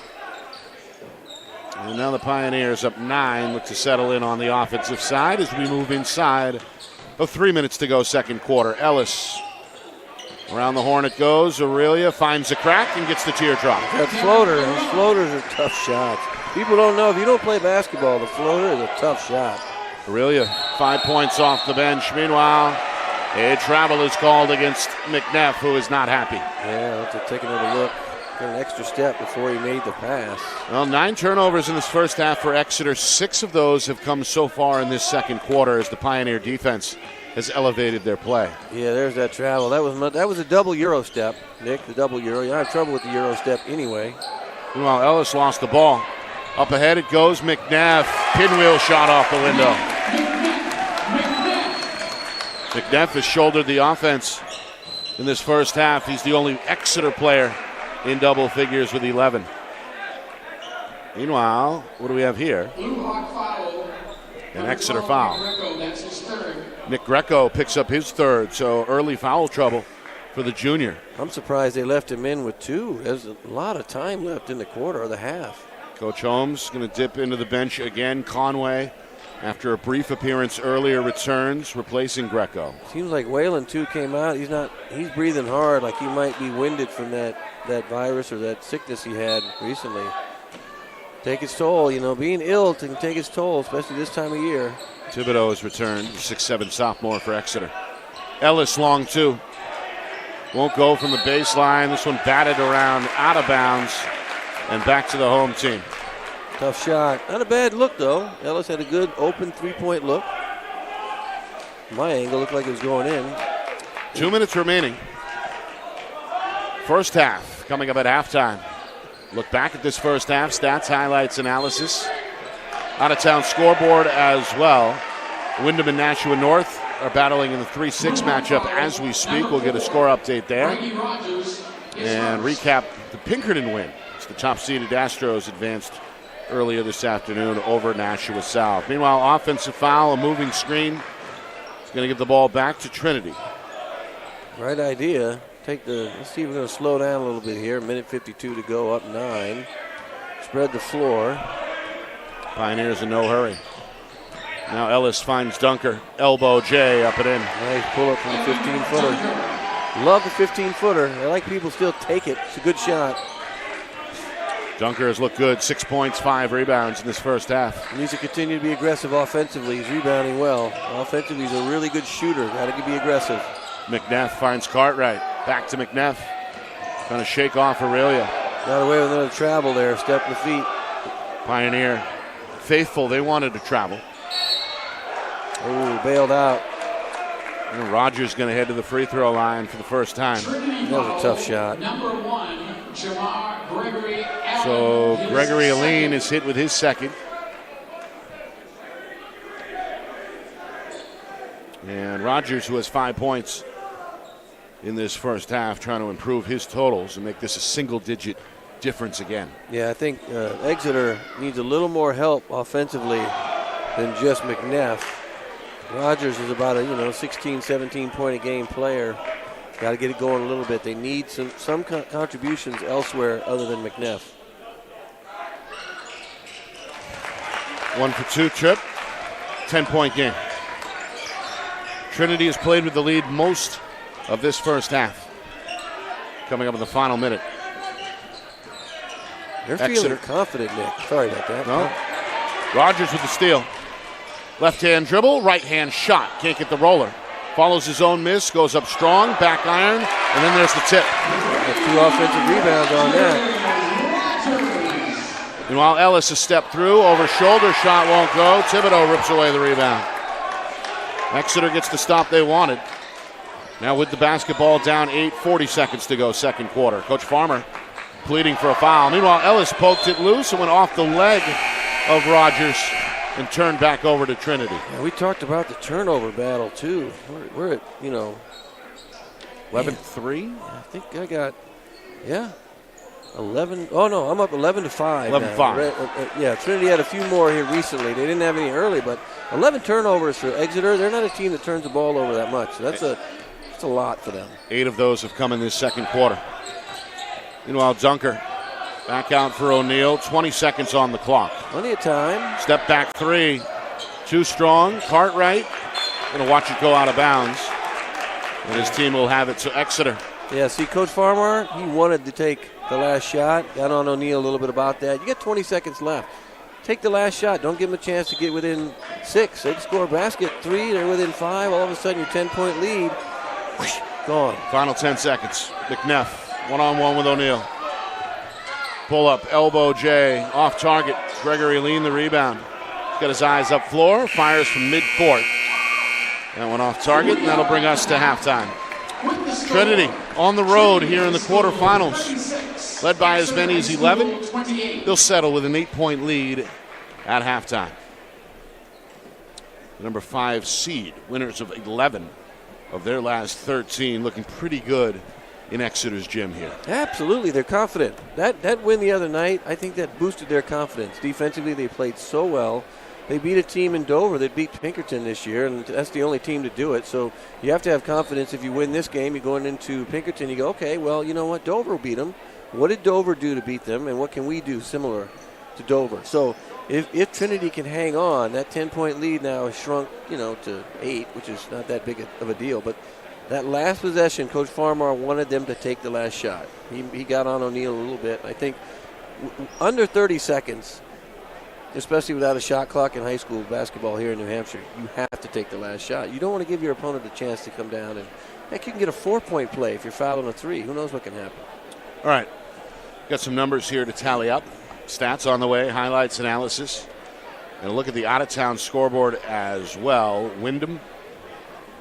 And now the Pioneers up 9, look to settle in on the offensive side as we move inside of 3 minutes to go second quarter. Ellis around the horn it goes. Aurelia finds a crack and gets the teardrop. That floater, those floaters are tough shots. People don't know, if you don't play basketball, the floater is a tough shot. Aurelia, 5 points off the bench. Meanwhile, A travel is called against McNeff, who is not happy. Yeah, let's take another look. Got an extra step before he made the pass. Well, 9 turnovers in this first half for Exeter. 6 of those have come so far in this second quarter as the Pioneer defense has elevated their play. Yeah, there's that travel. That was a double Euro step, Nick, the double Euro. You have trouble with the Euro step anyway. Meanwhile, Ellis lost the ball. Up ahead it goes, McNeff. Pinwheel shot off the window. McNeff has shouldered the offense in this first half. He's the only Exeter player in double figures with 11. Meanwhile, what do we have here? An Exeter foul. Nick Greco picks up his third, so early foul trouble for the junior. I'm surprised they left him in with 2. There's a lot of time left in the quarter or the half. Coach Holmes going to dip into the bench again. Conway, after a brief appearance earlier, returns, replacing Greco. Seems like Whalen too came out. He's breathing hard, like he might be winded from that virus or that sickness he had recently. Take its toll, being ill can take its toll, especially this time of year. Thibodeau has returned, 6'7" sophomore for Exeter. Ellis long two. Won't go from the baseline. This one batted around, out of bounds, and back to the home team. Tough shot. Not a bad look, though. Ellis had a good open three-point look. My angle looked like it was going in. 2 minutes remaining. First half coming up at halftime. Look back at this first half. Stats, highlights, analysis. Out-of-town scoreboard as well. Wyndham and Nashua North are battling in the 3-6 matchup as we speak. We'll get a score update there. And recap the Pinkerton win. It's the top-seeded Astros advanced earlier this afternoon over Nashua South. Meanwhile, offensive foul, a moving screen. It's going to give the ball back to Trinity. Right idea. Let's see if we're going to slow down a little bit here. Minute 52 to go, up 9. Spread the floor. Pioneers in no hurry. Now Ellis finds Dunker. Elbow J up and in. Nice pull up from the 15-footer. Love the 15-footer. I like people still take it. It's a good shot. Dunker has looked good. 6 points, 5 rebounds in this first half. He needs to continue to be aggressive offensively. He's rebounding well. Offensively, he's a really good shooter. Got to be aggressive. McNeff finds Cartwright. Back to McNeff. Trying to shake off Aurelia. Got away with another travel there. Step in the feet. Pioneer faithful. They wanted to travel. Oh, bailed out. And Rogers going to head to the free throw line for the first time. That was a tough shot. So Gregory Aline is hit with his second. And Rogers, who has 5 points in this first half, trying to improve his totals and make this a single-digit difference again. Yeah, I think Exeter needs a little more help offensively than just McNeff. Rogers is about a 16, 17-point-a-game player. Got to get it going a little bit. They need some contributions elsewhere other than McNeff. 1 for 2 trip, 10-point game. Trinity has played with the lead most of this first half. Coming up in the final minute. They're feeling confident, Nick. Sorry about that. No. Rogers with the steal. Left-hand dribble, right-hand shot. Can't get the roller. Follows his own miss, goes up strong, back iron, and then there's the tip. That's 2 offensive rebounds on that. Meanwhile, Ellis has stepped through, over shoulder, shot won't go. Thibodeau rips away the rebound. Exeter gets the stop they wanted. Now with the basketball down 8, 40 seconds to go, second quarter. Coach Farmer pleading for a foul. Meanwhile, Ellis poked it loose and went off the leg of Rogers and turned back over to Trinity. Yeah, we talked about the turnover battle, too. We're at, 11-3? I think I got, 11. Oh, no, I'm up 11-5. 11-5. Yeah, Trinity had a few more here recently. They didn't have any early, but 11 turnovers for Exeter. They're not a team that turns the ball over that much. So that's a lot for them. 8 of those have come in this second quarter. Meanwhile, Dunker back out for O'Neal. 20 seconds on the clock. Plenty of time. Step back 3. Too strong. Cartwright going to watch it go out of bounds. And his team will have it. So Exeter. Yeah, see, Coach Farmer, he wanted to take the last shot. Got on O'Neal a little bit about that. You got 20 seconds left. take the last shot. Don't give them a chance to get within 6. They score a basket, 3, they're within 5. All of a sudden, your 10-point lead, whoosh, gone. Final 10 seconds. McNeff, one-on-one with O'Neal. Pull up, elbow J, off target. Gregory Lean the rebound. He's got his eyes up floor, fires from midcourt. That one off target, and that'll bring us to halftime. Trinity on the road here in the quarterfinals, led by as many as 11. They'll settle with an 8-point lead at halftime. The number 5 seed, winners of 11 of their last 13, looking pretty good in Exeter's gym here. Absolutely, they're confident. That win the other night, I think that boosted their confidence. Defensively, they played so well. They beat a team in Dover that beat Pinkerton this year, and that's the only team to do it. So you have to have confidence. If you win this game, you're going into Pinkerton, you go, okay, well, you know what? Dover will beat them. What did Dover do to beat them, and what can we do similar to Dover? So if Trinity can hang on, that 10-point lead now has shrunk, to 8, which is not that big of a deal. But that last possession, Coach Farmar wanted them to take the last shot. He got on O'Neal a little bit. I think under 30 seconds, especially without a shot clock in high school basketball here in New Hampshire, you have to take the last shot. You don't want to give your opponent a chance to come down. And heck, you can get a 4-point play if you're fouled on a 3. Who knows what can happen? All right. Got some numbers here to tally up. Stats on the way, highlights, analysis. And a look at the out-of-town scoreboard as well. Wyndham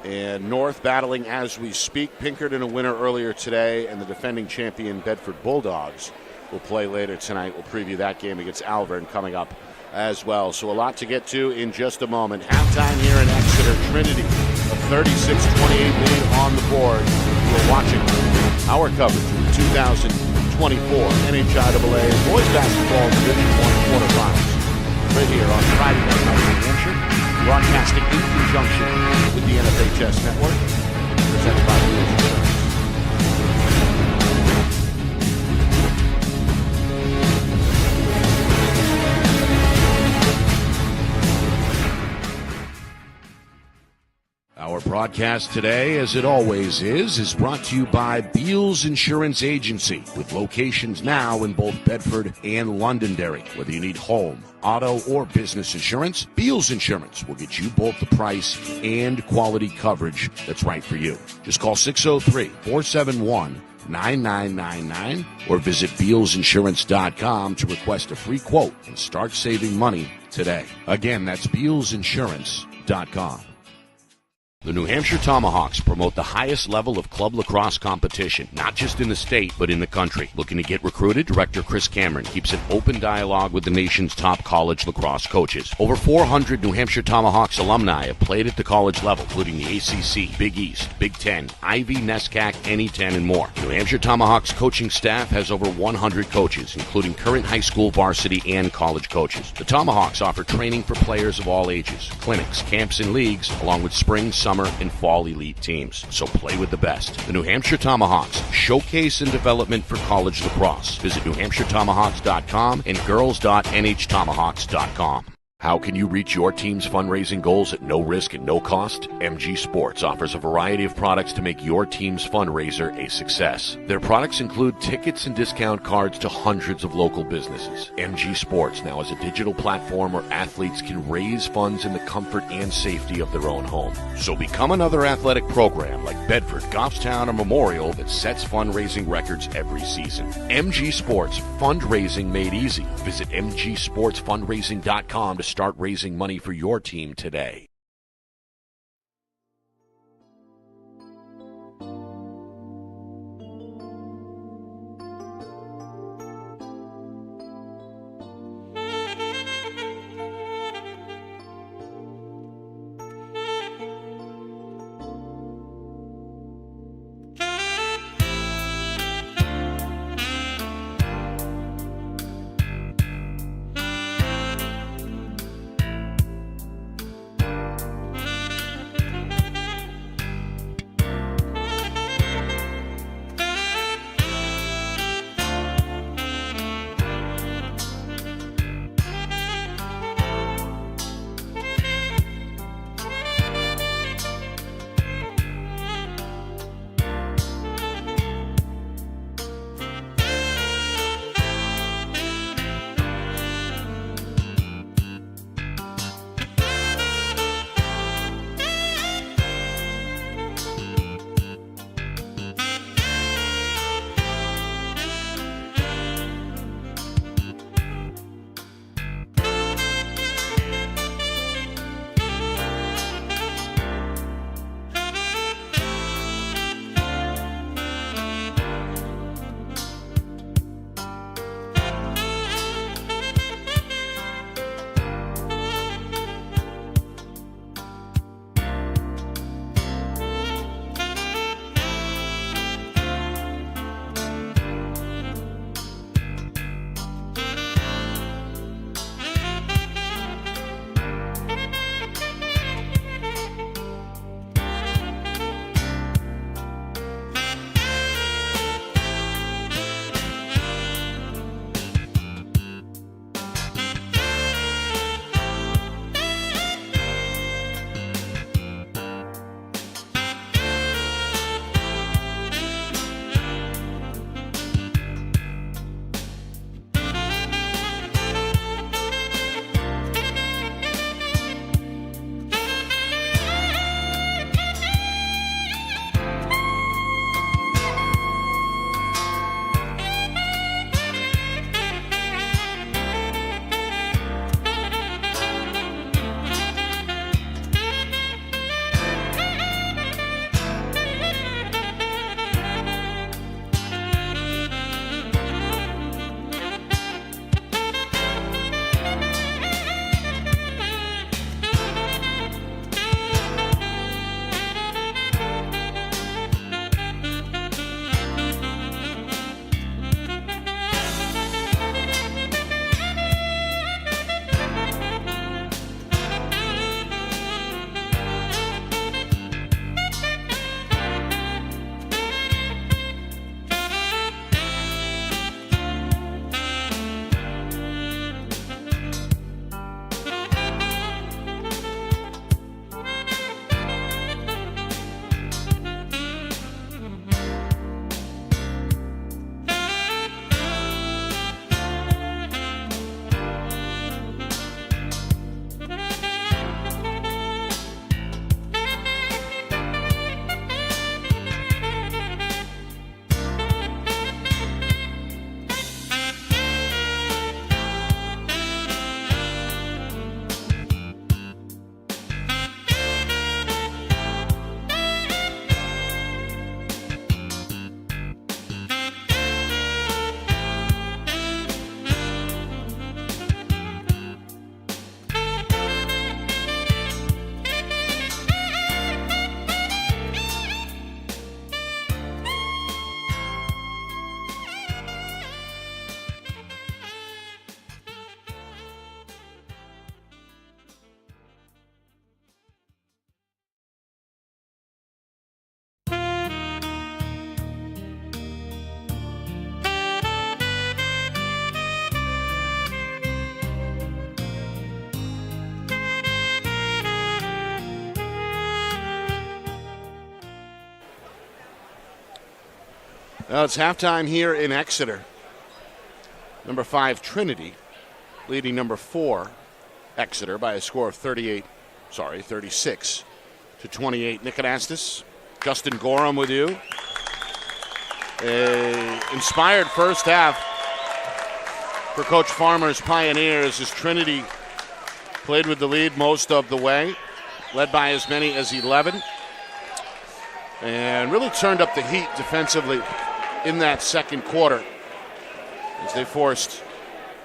and North battling as we speak. Pinkerton a winner earlier today, and the defending champion Bedford Bulldogs will play later tonight. We'll preview that game against Alvern coming up as well. So a lot to get to in just a moment. Halftime here in Exeter. Trinity, a 36-28 lead on the board. We're watching our coverage of the 2024 NHIAA Boys Basketball Division I quarterfinals. Right here on Friday Night New Hampshire, broadcasting in conjunction with the NFHS Network, presented by Wheels Insurance. Our broadcast today, as it always is brought to you by Beals Insurance Agency, with locations now in both Bedford and Londonderry. Whether you need home, auto, or business insurance, Beals Insurance will get you both the price and quality coverage that's right for you. Just call 603-471-9999 or visit BealsInsurance.com to request a free quote and start saving money today. Again, that's BealsInsurance.com. The New Hampshire Tomahawks promote the highest level of club lacrosse competition, not just in the state, but in the country. Looking to get recruited? Director Chris Cameron keeps an open dialogue with the nation's top college lacrosse coaches. Over 400 New Hampshire Tomahawks alumni have played at the college level, including the ACC, Big East, Big Ten, Ivy, NESCAC, NE10, and more. New Hampshire Tomahawks coaching staff has over 100 coaches, including current high school, varsity, and college coaches. The Tomahawks offer training for players of all ages, clinics, camps, and leagues, along with spring, summer, and fall elite teams. So play with the best. The New Hampshire Tomahawks, showcase and development for college lacrosse. Visit NewHampshireTomahawks.com and girls.nhtomahawks.com. How can you reach your team's fundraising goals at no risk and no cost? MG Sports offers a variety of products to make your team's fundraiser a success. Their products include tickets and discount cards to hundreds of local businesses. MG Sports now has a digital platform where athletes can raise funds in the comfort and safety of their own home. So become another athletic program like Bedford, Goffstown, or Memorial that sets fundraising records every season. MG Sports, fundraising made easy. Visit mgsportsfundraising.com to start raising money for your team today. Well, it's halftime here in Exeter. Number 5, Trinity, leading number 4, Exeter, by a score of 36 to 28. Nick Anastas, Justin Gorham with you. A inspired first half for Coach Farmer's Pioneers as Trinity played with the lead most of the way, led by as many as 11, and really turned up the heat defensively in that second quarter as they forced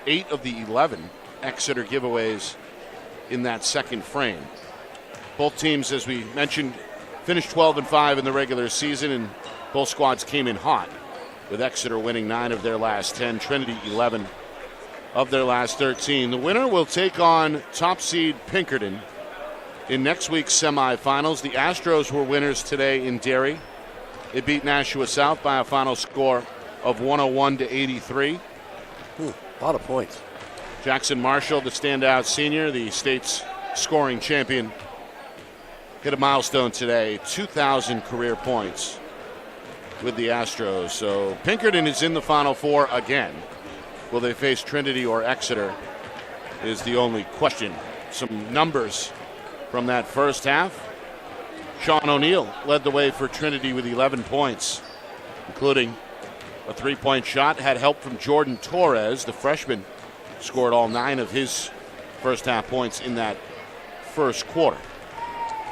8 of the 11 Exeter giveaways in that second frame. Both teams, as we mentioned, finished 12-5 in the regular season, and both squads came in hot, with Exeter winning 9 of their last 10, Trinity 11 of their last 13. The winner will take on top seed Pinkerton in next week's semifinals. The Astros were winners today in Derry. They beat Nashua South by a final score of 101-83. A lot of points. Jackson Marshall, the standout senior, the state's scoring champion, hit a milestone today, 2,000 career points with the Astros. So Pinkerton is in the Final Four again. Will they face Trinity or Exeter is the only question. Some numbers from that first half. Sean O'Neill led the way for Trinity with 11 points, including a 3-point shot. Had help from Jordan Torres. The freshman scored all 9 of his first half points in that first quarter.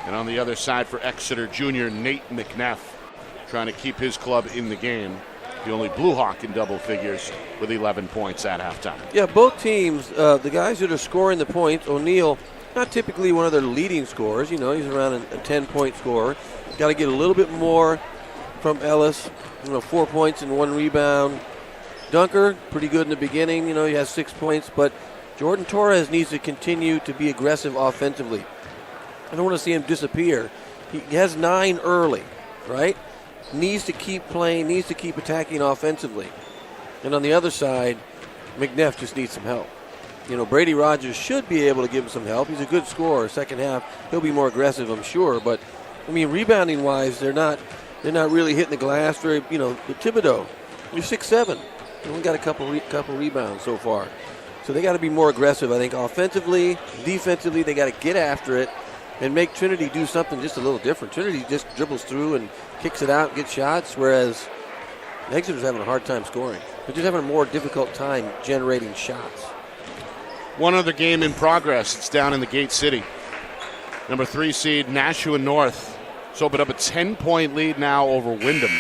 And on the other side for Exeter, junior Nate McNeff trying to keep his club in the game. The only Blue Hawk in double figures with 11 points at halftime. Yeah, both teams, the guys that are scoring the points, O'Neill, not typically one of their leading scorers. You know, he's around a 10-point scorer. Got to get a little bit more from Ellis. 4 points and 1 rebound. Dunker, pretty good in the beginning. He has 6 points. But Jordan Torres needs to continue to be aggressive offensively. I don't want to see him disappear. He has 9 early, right? Needs to keep playing, needs to keep attacking offensively. And on the other side, McNeff just needs some help. Brady Rogers should be able to give him some help. He's a good scorer. Second half, he'll be more aggressive, I'm sure. But, rebounding-wise, they're not really hitting the glass very, the Thibodeau, you're 6'7". They only got a couple rebounds so far. So they got to be more aggressive, I think, offensively. Defensively, they got to get after it and make Trinity do something just a little different. Trinity just dribbles through and kicks it out and gets shots, whereas Exeter's having a hard time scoring. They're just having a more difficult time generating shots. One other game in progress. It's down in the Gate City. Number 3 seed Nashua North. It's opened up a 10-point lead now over Wyndham.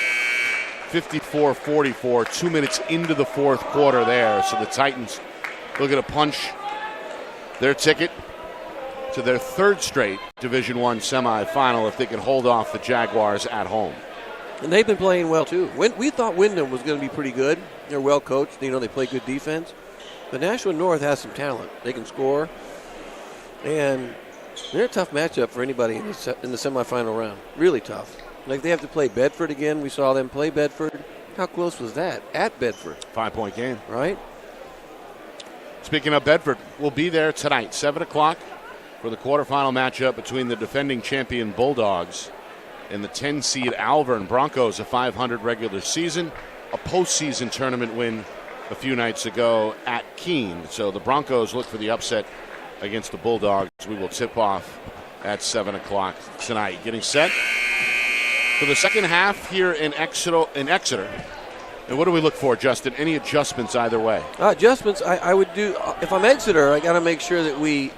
54-44, 2 minutes into the fourth quarter there. So the Titans looking to punch their ticket to their 3rd straight Division I semifinal if they can hold off the Jaguars at home. And they've been playing well, too. We thought Wyndham was going to be pretty good. They're well coached. They play good defense. But Nashua North has some talent. They can score. And they're a tough matchup for anybody in the semifinal round. Really tough. Like, they have to play Bedford again. We saw them play Bedford. How close was that? At Bedford. 5-point game. Right? Speaking of Bedford, we'll be there tonight, 7 o'clock, for the quarterfinal matchup between the defending champion Bulldogs and the 10-seed Alvern Broncos, a 500 regular season, a postseason tournament win a few nights ago at Keene. So the Broncos look for the upset against the Bulldogs. We will tip off at 7 o'clock tonight. Getting set for the second half here in Exeter. And what do we look for, Justin? Any adjustments either way? Adjustments, I would do. If I'm Exeter, I got to make sure that we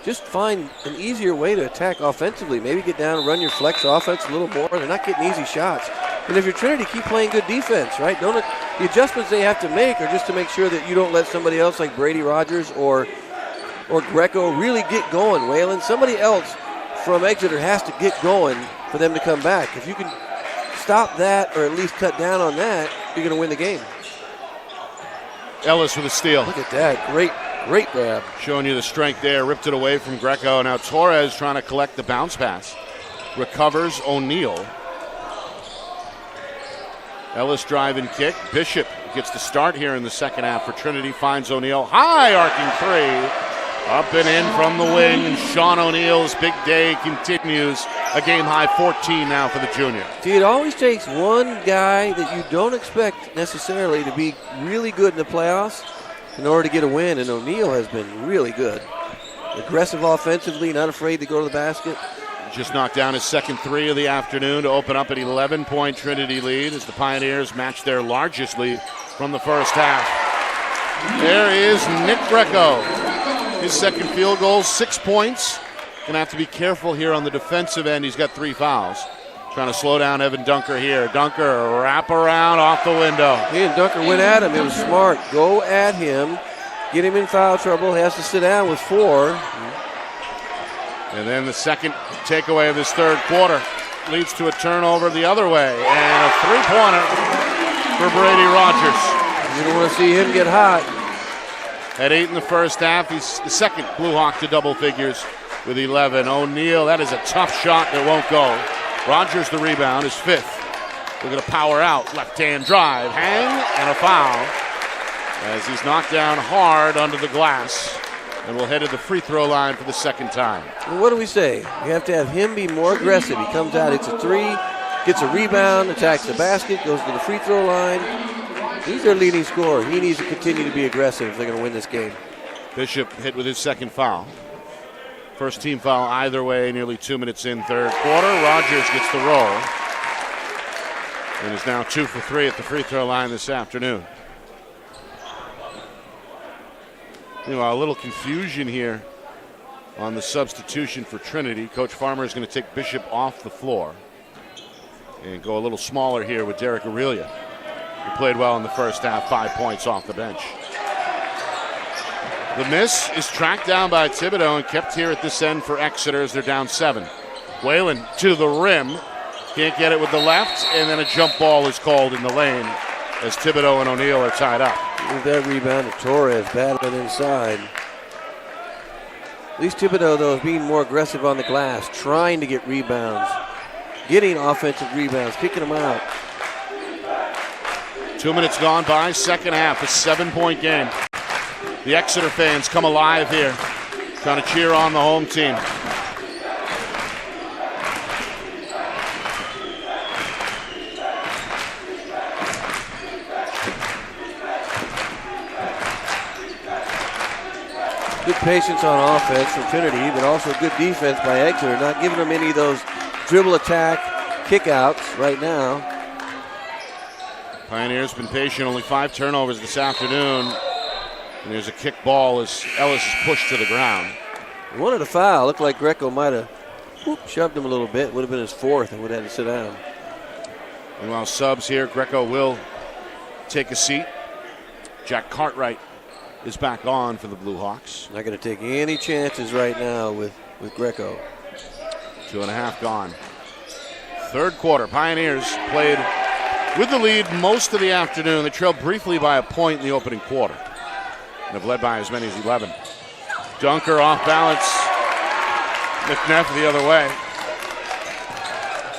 just find an easier way to attack offensively. Maybe get down and run your flex offense a little more. They're not getting easy shots. And if you're Trinity, keep playing good defense, right? The adjustments they have to make are just to make sure that you don't let somebody else like Brady Rogers or Greco really get going, Waylon. Somebody else from Exeter has to get going for them to come back. If you can stop that or at least cut down on that, you're going to win the game. Ellis with a steal. Look at that. Great grab. Showing you the strength there. Ripped it away from Greco. Now Torres trying to collect the bounce pass. Recovers O'Neill. Ellis drive and kick. Bishop gets the start here in the second half for Trinity. Finds O'Neill. High arcing three. Up and in from the wing, and Sean O'Neill's big day continues. A game-high 14 now for the junior. See, it always takes one guy that you don't expect necessarily to be really good in the playoffs in order to get a win, and O'Neill has been really good. Aggressive offensively, not afraid to go to the basket. Just knocked down his second three of the afternoon to open up an 11-point Trinity lead as the Pioneers match their largest lead from the first half. There is Nick Greco. His second field goal, 6 points. Gonna have to be careful here on the defensive end. He's got 3 fouls. Trying to slow down Evan Dunker here. Dunker wrap around off the window. He and Dunker went at him. It was smart. Go at him. Get him in foul trouble. He has to sit down with 4. And then the second takeaway of this third quarter leads to a turnover the other way. And a three-pointer for Brady Rogers. You don't want to see him get hot. At 8 in the first half, he's the second Blue Hawk to double figures with 11. O'Neal, that is a tough shot that won't go. Rogers, the rebound, is 5th. We're going to power out. Left-hand drive, hang, and a foul as he's knocked down hard under the glass. And will head to the free throw line for the second time. Well, what do we say? You have to have him be more aggressive. He comes out, hits a 3, gets a rebound, attacks the basket, goes to the free throw line. He's their leading scorer. He needs to continue to be aggressive if they're going to win this game. Bishop hit with his second foul. First team foul either way, nearly 2 minutes in third quarter. Rogers gets the roll and is now 2 for 3 at the free throw line this afternoon. Meanwhile, a little confusion here on the substitution for Trinity. Coach Farmer is going to take Bishop off the floor and go a little smaller here with Derek Aurelia, who played well in the first half, 5 points off the bench. The miss is tracked down by Thibodeau and kept here at this end for Exeter as they're down 7. Whalen to the rim. Can't get it with the left, and then a jump ball is called in the lane as Thibodeau and O'Neal are tied up. With that rebound to Torres battling inside. At least Thibodeau, though, is being more aggressive on the glass, trying to get rebounds, getting offensive rebounds, kicking them out. 2 minutes gone by, second half, a 7-point game. The Exeter fans come alive here, trying to cheer on the home team. Good patience on offense from Trinity, but also good defense by Exeter, not giving them any of those dribble attack kickouts right now. Pioneers been patient, only 5 turnovers this afternoon. And there's a kick ball as Ellis is pushed to the ground. He wanted a foul. Looked like Greco might have shoved him a little bit. Would have been his 4th and would have had to sit down. Meanwhile, subs here. Greco will take a seat. Jack Cartwright is back on for the Blue Hawks. Not going to take any chances right now with Greco. 2.5 gone. Third quarter. Pioneers played with the lead most of the afternoon. They trailed briefly by a point in the opening quarter and have led by as many as 11. Dunker off balance. McNeff the other way.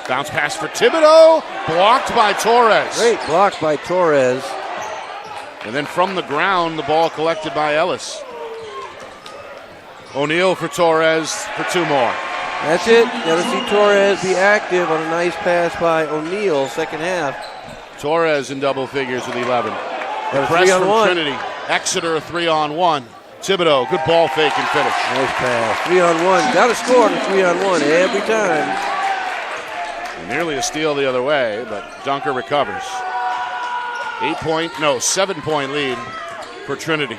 Bounce pass for Thibodeau. Blocked by Torres. Great block by Torres. And then from the ground, the ball collected by Ellis. O'Neal for Torres for 2 more. That's it. Got to see Torres be active on a nice pass by O'Neal, second half. Torres in double figures with 11. Got a Press from 3-on-1. Trinity. Exeter a 3-on-1. Thibodeau, good ball fake and finish. Nice pass. 3-on-1. Got to score on a 3-on-1 every time. And nearly a steal the other way, but Dunker recovers. 7-point lead for Trinity.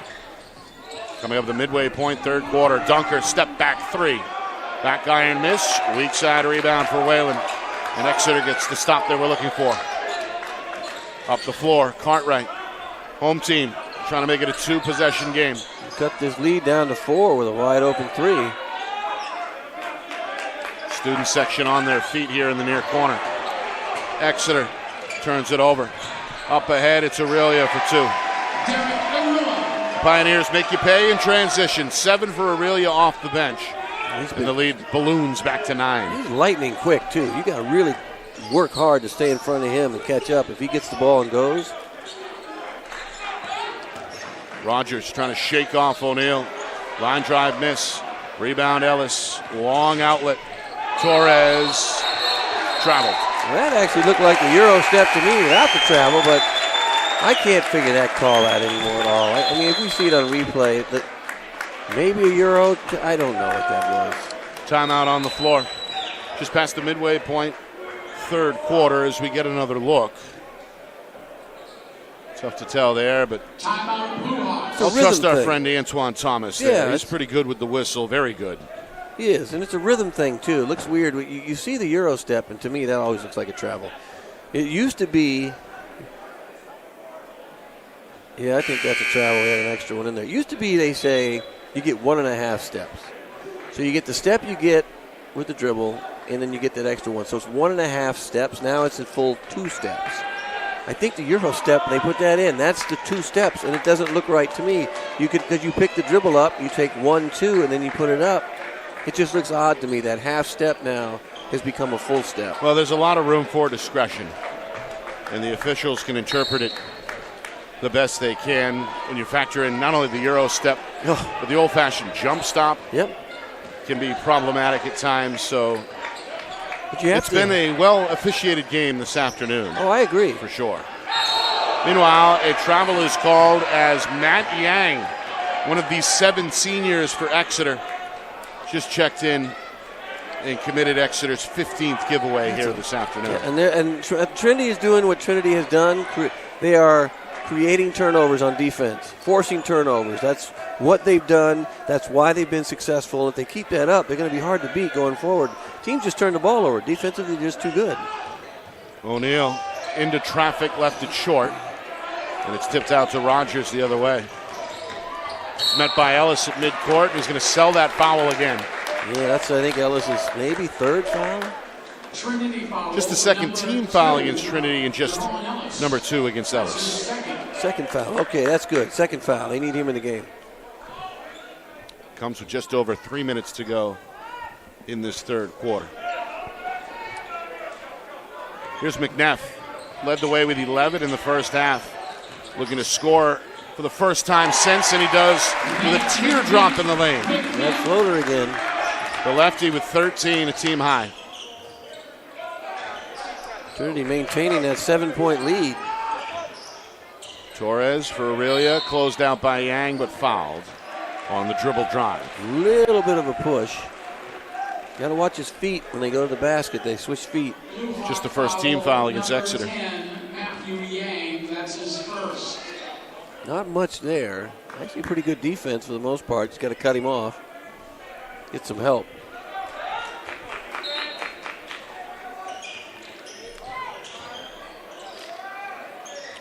Coming up the midway point, third quarter. Dunker step back 3. Back iron miss. Weak side rebound for Whalen. And Exeter gets the stop they were looking for. Up the floor, Cartwright. Home team trying to make it a 2-possession game. Cut this lead down to 4 with a wide open 3. Student section on their feet here in the near corner. Exeter turns it over. Up ahead, it's Aurelia for 2. Pioneers make you pay in transition. 7 for Aurelia off the bench. And the lead balloons back to 9. He's lightning quick, too. You got to really work hard to stay in front of him and catch up. If he gets the ball and goes. Rogers trying to shake off O'Neal. Line drive miss. Rebound Ellis. Long outlet. Torres traveled. Well, that actually looked like a Euro step to me without the travel, but I can't figure that call out anymore at all. I mean, if we see it on replay, maybe a Euro, I don't know what that was. Timeout on the floor. Just past the midway point, third quarter as we get another look. Tough to tell there, but I'll trust our friend Antoine Thomas there. Yeah, he's pretty good with the whistle, very good. He is, and it's a rhythm thing, too. It looks weird. You see the Euro step, and to me, that always looks like a travel. It used to be, yeah, I think that's a travel. We had an extra one in there. It used to be, they say, you get 1.5 steps. So you get the step you get with the dribble, and then you get that extra one. So it's 1.5 steps. Now it's a full 2 steps. I think the Euro step, they put that in. That's the 2 steps, and it doesn't look right to me. You could, because you pick the dribble up, you take 1, 2, and then you put it up. It just looks odd to me. That half step now has become a full step. Well, there's a lot of room for discretion, and the officials can interpret it the best they can when you factor in not only the Euro step, but the old-fashioned jump stop. Yep. Can be problematic at times, so but you have it's been a well-officiated game this afternoon. Oh, I agree. For sure. Meanwhile, a travel is called as Matt Yang, one of these 7 seniors for Exeter, just checked in and committed Exeter's 15th giveaway here this afternoon. Yeah, and Trinity is doing what Trinity has done. They are creating turnovers on defense, forcing turnovers. That's what they've done. That's why they've been successful. If they keep that up, they're going to be hard to beat going forward. Teams just turn the ball over. Defensively, they're just too good. O'Neal into traffic, left it short, and it's tipped out to Rogers the other way. It's met by Ellis at midcourt. He's going to sell that foul again. Yeah, that's, I think, Ellis's maybe 3rd foul. Just the 2nd team foul against Trinity and just number 2 against Ellis. 2nd foul. Okay, that's good. 2nd foul. They need him in the game. Comes with just over 3 minutes to go in this third quarter. Here's McNeff. Led the way with 11 in the first half. Looking to score for the first time since, and he does with a teardrop in the lane. That floater again. The lefty with 13, a team high. Trinity maintaining that 7-point lead. Torres for Aurelia, closed out by Yang, but fouled on the dribble drive. Little bit of a push. Got to watch his feet when they go to the basket. They switch feet. Just the first team foul against Exeter. Matthew Yang, that's his first. Not much there. Actually pretty good defense for the most part. Just got to cut him off. Get some help.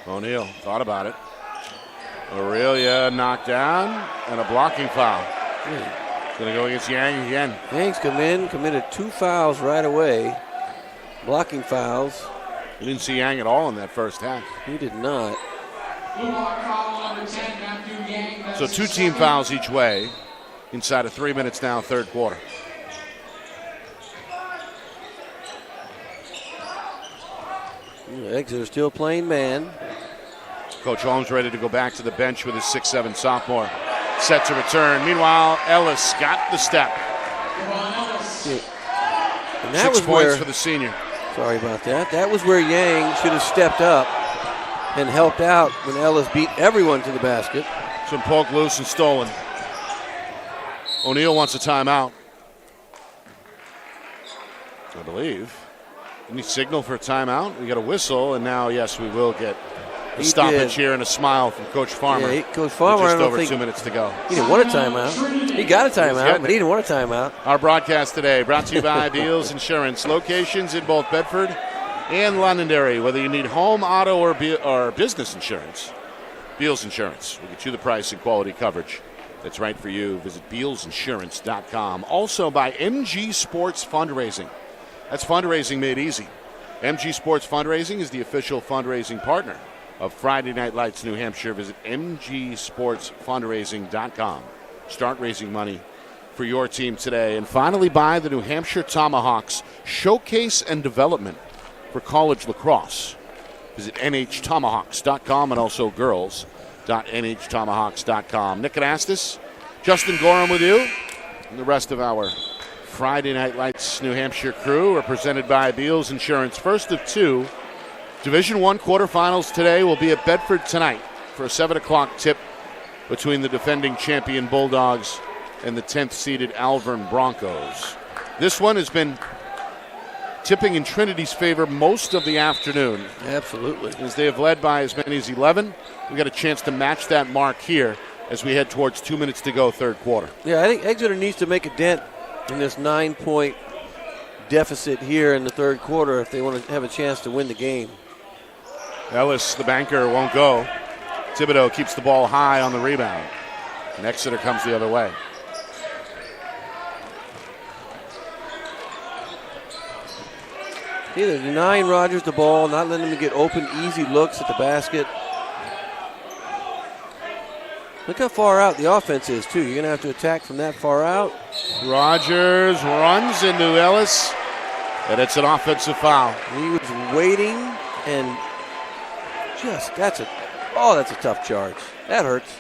O'Neal thought about it. Aurelia knocked down and a blocking foul. Going to go against Yang again. Yang's committed 2 fouls right away. Blocking fouls. You didn't see Yang at all in that first half. He did not. So 2 team fouls each way inside of 3 minutes now, third quarter. Exeter still playing man. Coach Holmes ready to go back to the bench with his 6'7" sophomore set to return. Meanwhile, Ellis got the step. And that 6 was points where, for the senior. Sorry about that. That was where Yang should have stepped up and helped out when Ellis beat everyone to the basket. Some poke loose and stolen. O'Neal wants a timeout, I believe. Any signal for a timeout? We got a whistle, and now, yes, we will get a stoppage here and a smile from Coach Farmer. Yeah, Coach Farmer, with just over 2 minutes to go. He didn't want a timeout. He got a timeout, but he didn't want a timeout. Our broadcast today brought to you by Beals Insurance. Locations in both Bedford and Londonderry. Whether you need home, auto, or business insurance, Beals Insurance will get you the price and quality coverage that's right for you. Visit BealsInsurance.com. Also by MG Sports Fundraising. That's fundraising made easy. MG Sports Fundraising is the official fundraising partner of Friday Night Lights New Hampshire. Visit mgsportsfundraising.com. Start raising money for your team today. And finally, by the New Hampshire Tomahawks Showcase and Development for College Lacrosse. Visit nhtomahawks.com and also girls.nhtomahawks.com. Nick Anastas Justin Gorham with you, and the rest of our Friday Night Lights New Hampshire crew are presented by Beals Insurance. First of two Division I quarterfinals today will be at Bedford tonight for a 7 o'clock tip between the defending champion Bulldogs and the 10th seeded Alvern Broncos. This one has been tipping in Trinity's favor most of the afternoon. Absolutely. As they have led by as many as 11. We got a chance to match that mark here as we head towards 2 minutes to go, third quarter. Yeah, I think Exeter needs to make a dent in this 9-point deficit here in the third quarter if they want to have a chance to win the game. Ellis, the banker, won't go. Thibodeau keeps the ball high on the rebound. And Exeter comes the other way. Either denying Rogers the ball, not letting him get open, easy looks at the basket. Look how far out the offense is, too. You're going to have to attack from that far out. Rogers runs into Ellis, and it's an offensive foul. He was waiting, and that's a tough charge. That hurts.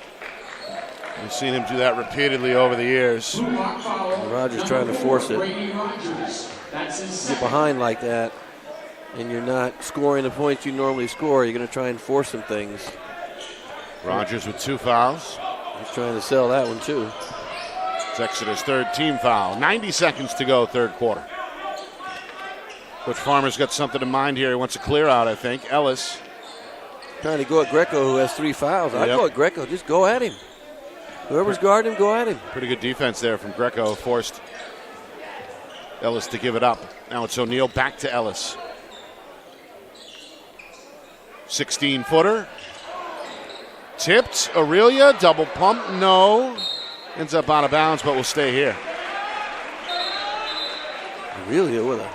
We've seen him do that repeatedly over the years. And Rogers trying to force it. Get behind like that, and you're not scoring the points you normally score. You're going to try and force some things. Rogers with 2 fouls. He's trying to sell that one, too. It's Exeter's third team foul. 90 seconds to go, third quarter. Coach Farmer's got something in mind here. He wants a clear out, I think. Ellis. Trying to go at Greco, who has 3 fouls. I'd go at Greco. Just go at him. Whoever's guarding him, go at him. Pretty good defense there from Greco. Forced Ellis to give it up. Now it's O'Neal back to Ellis. 16-footer. Tipped. Aurelia, double pump. No. Ends up out of bounds, but will stay here. Aurelia with a...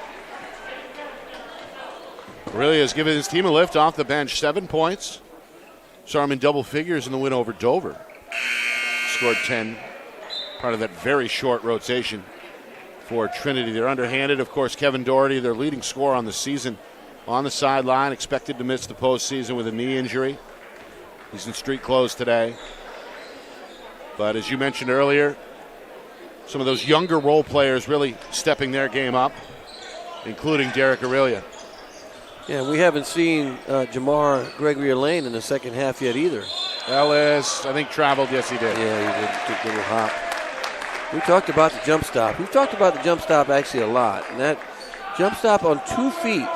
Aurelia has given his team a lift off the bench. 7 points. Saw him in double figures in the win over Dover. Scored 10. Part of that very short rotation for Trinity. They're underhanded. Of course, Kevin Doherty, their leading scorer on the season, on the sideline, expected to miss the postseason with a knee injury. He's in street clothes today. But as you mentioned earlier, some of those younger role players really stepping their game up, including Derek Aurelia. Yeah, we haven't seen Jamar Gregory-Lane in the second half yet either. Ellis, I think, traveled. Yes, he did. Yeah, he did. Took a little hop. We talked about the jump stop. We've talked about the jump stop actually a lot. And that jump stop on 2 feet,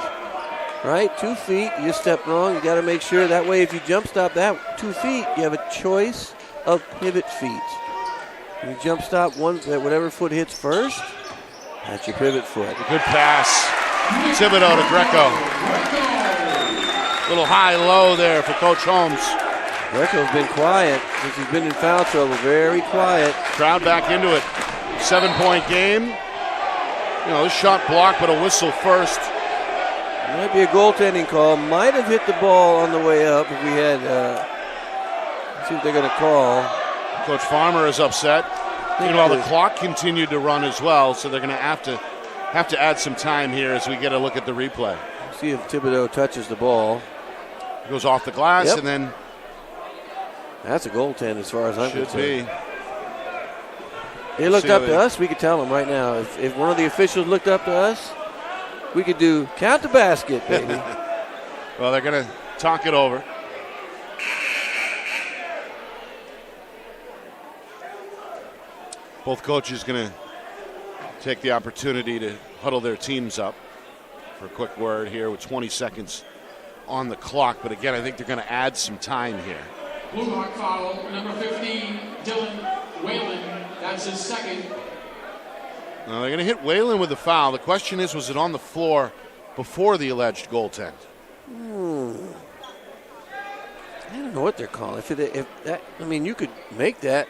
right? 2 feet, you step wrong. You got to make sure that way if you jump stop that 2 feet, you have a choice of pivot feet. You jump stop whatever foot hits first, that's your pivot foot. Good pass. Thibodeau to Greco. Little high-low there for Coach Holmes. Greco's been quiet since he's been in foul trouble. Very quiet. Crowd back into it. 7-point game. You know, this shot blocked, but a whistle first. Might be a goaltending call. Might have hit the ball on the way up if we had. Let's see what they're going to call. Coach Farmer is upset. Meanwhile, the clock continued to run as well, so they're going to have to add some time here as we get a look at the replay. See if Thibodeau touches the ball. It goes off the glass, and then that's a goaltend as far as I'm concerned. Should be. They looked up to us. We could tell them right now. If one of the officials looked up to us, we could do count the basket, baby. Well, they're going to talk it over. Both coaches going to take the opportunity to huddle their teams up for a quick word here with 20 seconds on the clock. But again, I think they're going to add some time here. Blue mark foul, number 15, Dylan Whalen. That's his second. Now they're going to hit Whalen with the foul. The question is, was it on the floor before the alleged goaltend? I don't know what they're calling. You could make that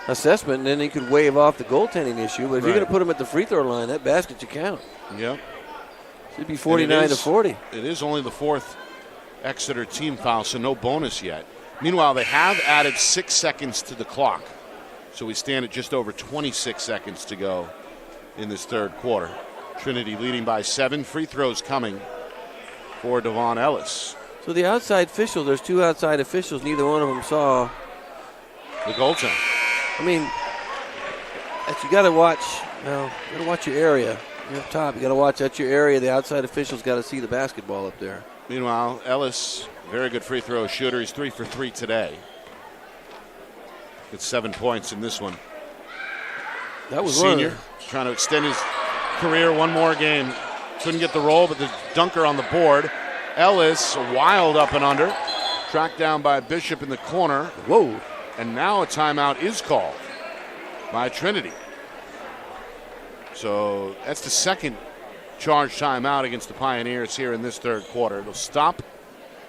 assessment, and then you could wave off the goaltending issue. But if you're going to put them at the free throw line, that basket should count. Yep. Should be 49-40. It is only the 4th Exeter team foul, so no bonus yet. Meanwhile, they have added 6 seconds to the clock. So we stand at just over 26 seconds to go in this third quarter. Trinity leading by 7. Free throws coming for Devon Ellis. So the outside official, there's 2 outside officials. Neither one of them saw the goaltend. I mean, you got to watch. You got to watch your area. You're up top. You got to watch that's your area. The outside officials got to see the basketball up there. Meanwhile, Ellis, very good free throw shooter. He's 3 for 3 today. Gets 7 points in this one. That was senior trying to extend his career one more game. Couldn't get the roll, but the dunker on the board. Ellis, wild up and under. Tracked down by Bishop in the corner. Whoa. And now a timeout is called by Trinity. So that's the second charge timeout against the Pioneers here in this third quarter. It'll stop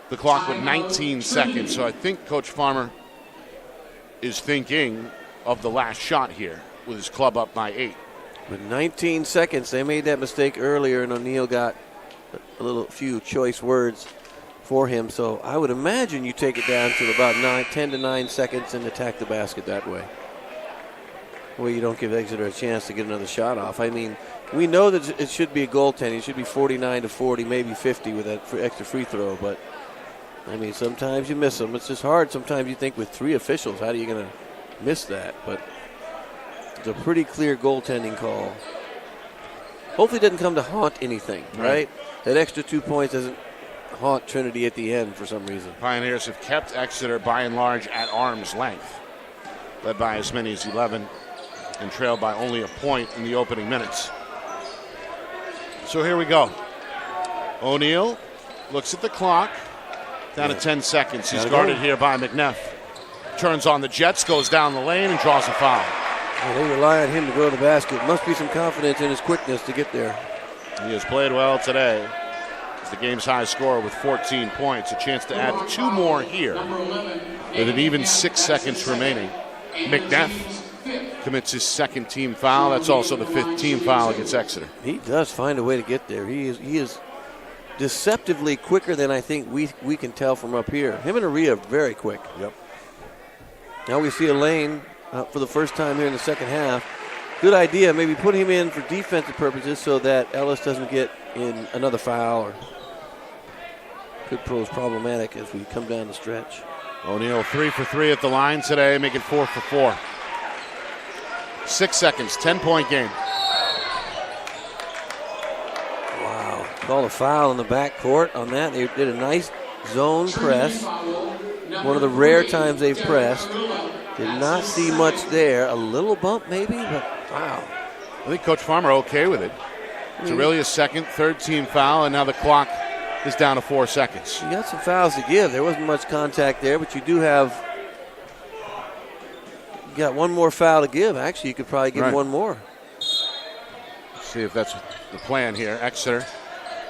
the clock with 19 seconds. So I think Coach Farmer is thinking of the last shot here with his club up by 8. With 19 seconds, they made that mistake earlier, and O'Neal got a few choice words for him. So I would imagine you take it down to about 10 to 9 seconds and attack the basket that way. Well, you don't give Exeter a chance to get another shot off. I mean, we know that it should be a goaltending. It should be 49 to 40, maybe 50 with that extra free throw. But, I mean, sometimes you miss them. It's just hard. Sometimes you think with 3 officials, how are you going to miss that? But it's a pretty clear goaltending call. Hopefully it doesn't come to haunt anything, right? That extra 2 points doesn't haunt Trinity at the end for some reason. Pioneers have kept Exeter by and large at arm's length, led by as many as 11 and trailed by only a point in the opening minutes. So here we go. O'Neal looks at the clock, down to 10 seconds. He's guarded here by McNeff. Turns on the Jets, goes down the lane, and draws a foul. Well, they rely on him to go to the basket. Must be some confidence in his quickness to get there. He has played well today. He's the game's high scorer with 14 points. A chance to add 2 more here with an even 6 seconds remaining. McNeff commits his second team foul. That's also the 5th team foul against Exeter. He does find a way to get there. He is deceptively quicker than I think we can tell from up here. Him and Aria are very quick. Yep. Now we see a lane for the first time here in the second half. Good idea. Maybe put him in for defensive purposes so that Ellis doesn't get in another foul or could prove problematic as we come down the stretch. O'Neal 3 for 3 at the line today, make it 4 for 4. 6 seconds, 10-point game. Wow. Called a foul in the backcourt on that. They did a nice zone press. One of the rare times they've pressed. Did not see much there. A little bump maybe, but wow. I think Coach Farmer okay with it. It's really a second, 3rd team foul, and now the clock is down to 4 seconds. You got some fouls to give. There wasn't much contact there, but you do have. You got one more foul to give. Actually, you could probably give one more. Let's see if that's the plan here. Exeter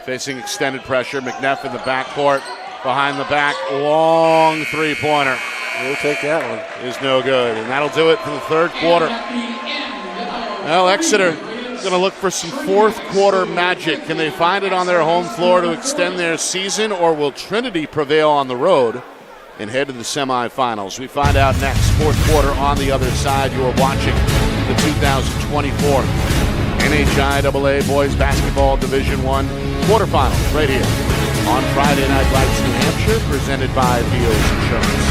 facing extended pressure. McNeff in the backcourt, behind the back, long 3-pointer. We'll take that one. Is no good, and that'll do it for the third quarter. Well, Exeter going to look for some fourth quarter magic. Can they find it on their home floor to extend their season, or will Trinity prevail on the road and head to the semifinals? We find out next. Fourth quarter on the other side. You are watching the 2024 NHIAA Boys Basketball Division I quarterfinals right here on Friday Night Lights, New Hampshire, presented by Beals Insurance.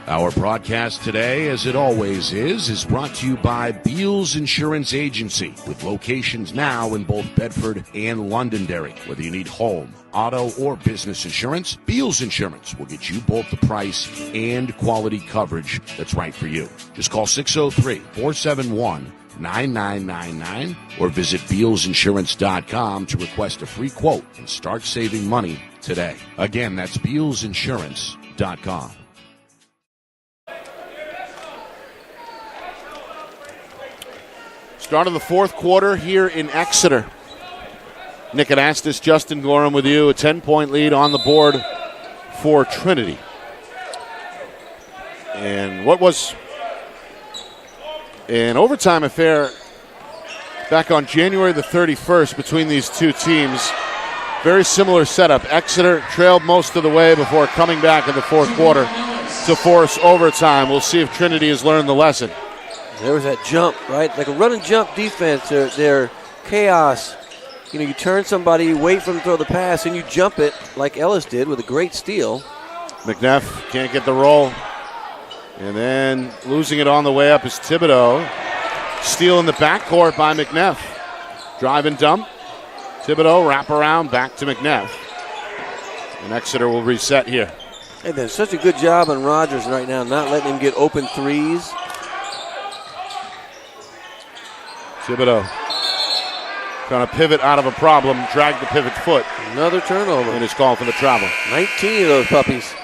Our broadcast today, as it always is brought to you by Beals Insurance Agency, with locations now in both Bedford and Londonderry. Whether you need home, auto, or business insurance, Beals Insurance will get you both the price and quality coverage that's right for you. Just call 603-471-9999 or visit BealsInsurance.com to request a free quote and start saving money today. Again, that's BealsInsurance.com. Start of the fourth quarter here in Exeter. Nick Anastas, Justin Gorham with you. A 10-point lead on the board for Trinity. And what was an overtime affair back on January the 31st between these two teams Very similar setup. Exeter trailed most of the way before coming back in the fourth quarter to force overtime. We'll see if Trinity has learned the lesson. There was that jump, right? Like a run and jump defense. They're chaos. You know, you turn somebody, you wait for them to throw the pass, and you jump it like Ellis did with a great steal. McNeff can't get the roll. And then losing it on the way up is Thibodeau. Steal in the backcourt by McNeff. Drive and dump. Thibodeau wrap around back to McNeff. And Exeter will reset here. And then such a good job on Rogers right now, not letting him get open threes. Thibodeau trying to pivot out of a problem, drag the pivot foot. Another turnover. And it's called for the travel. 19 of those puppies.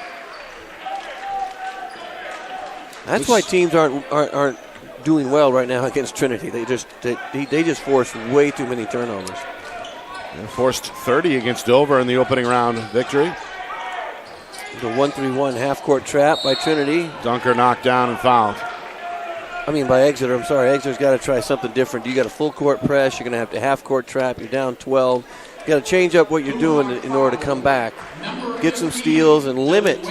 That's why teams aren't doing well right now against Trinity. They just force way too many turnovers. They forced 30 against Dover in the opening round victory. The 1-3-1 half-court trap by Trinity. Dunker knocked down and fouled. By Exeter. I'm sorry. Exeter's got to try something different. You got a full-court press. You're going to have to half-court trap. You're down 12. You got to change up what you're doing in order to come back. Get some steals and limit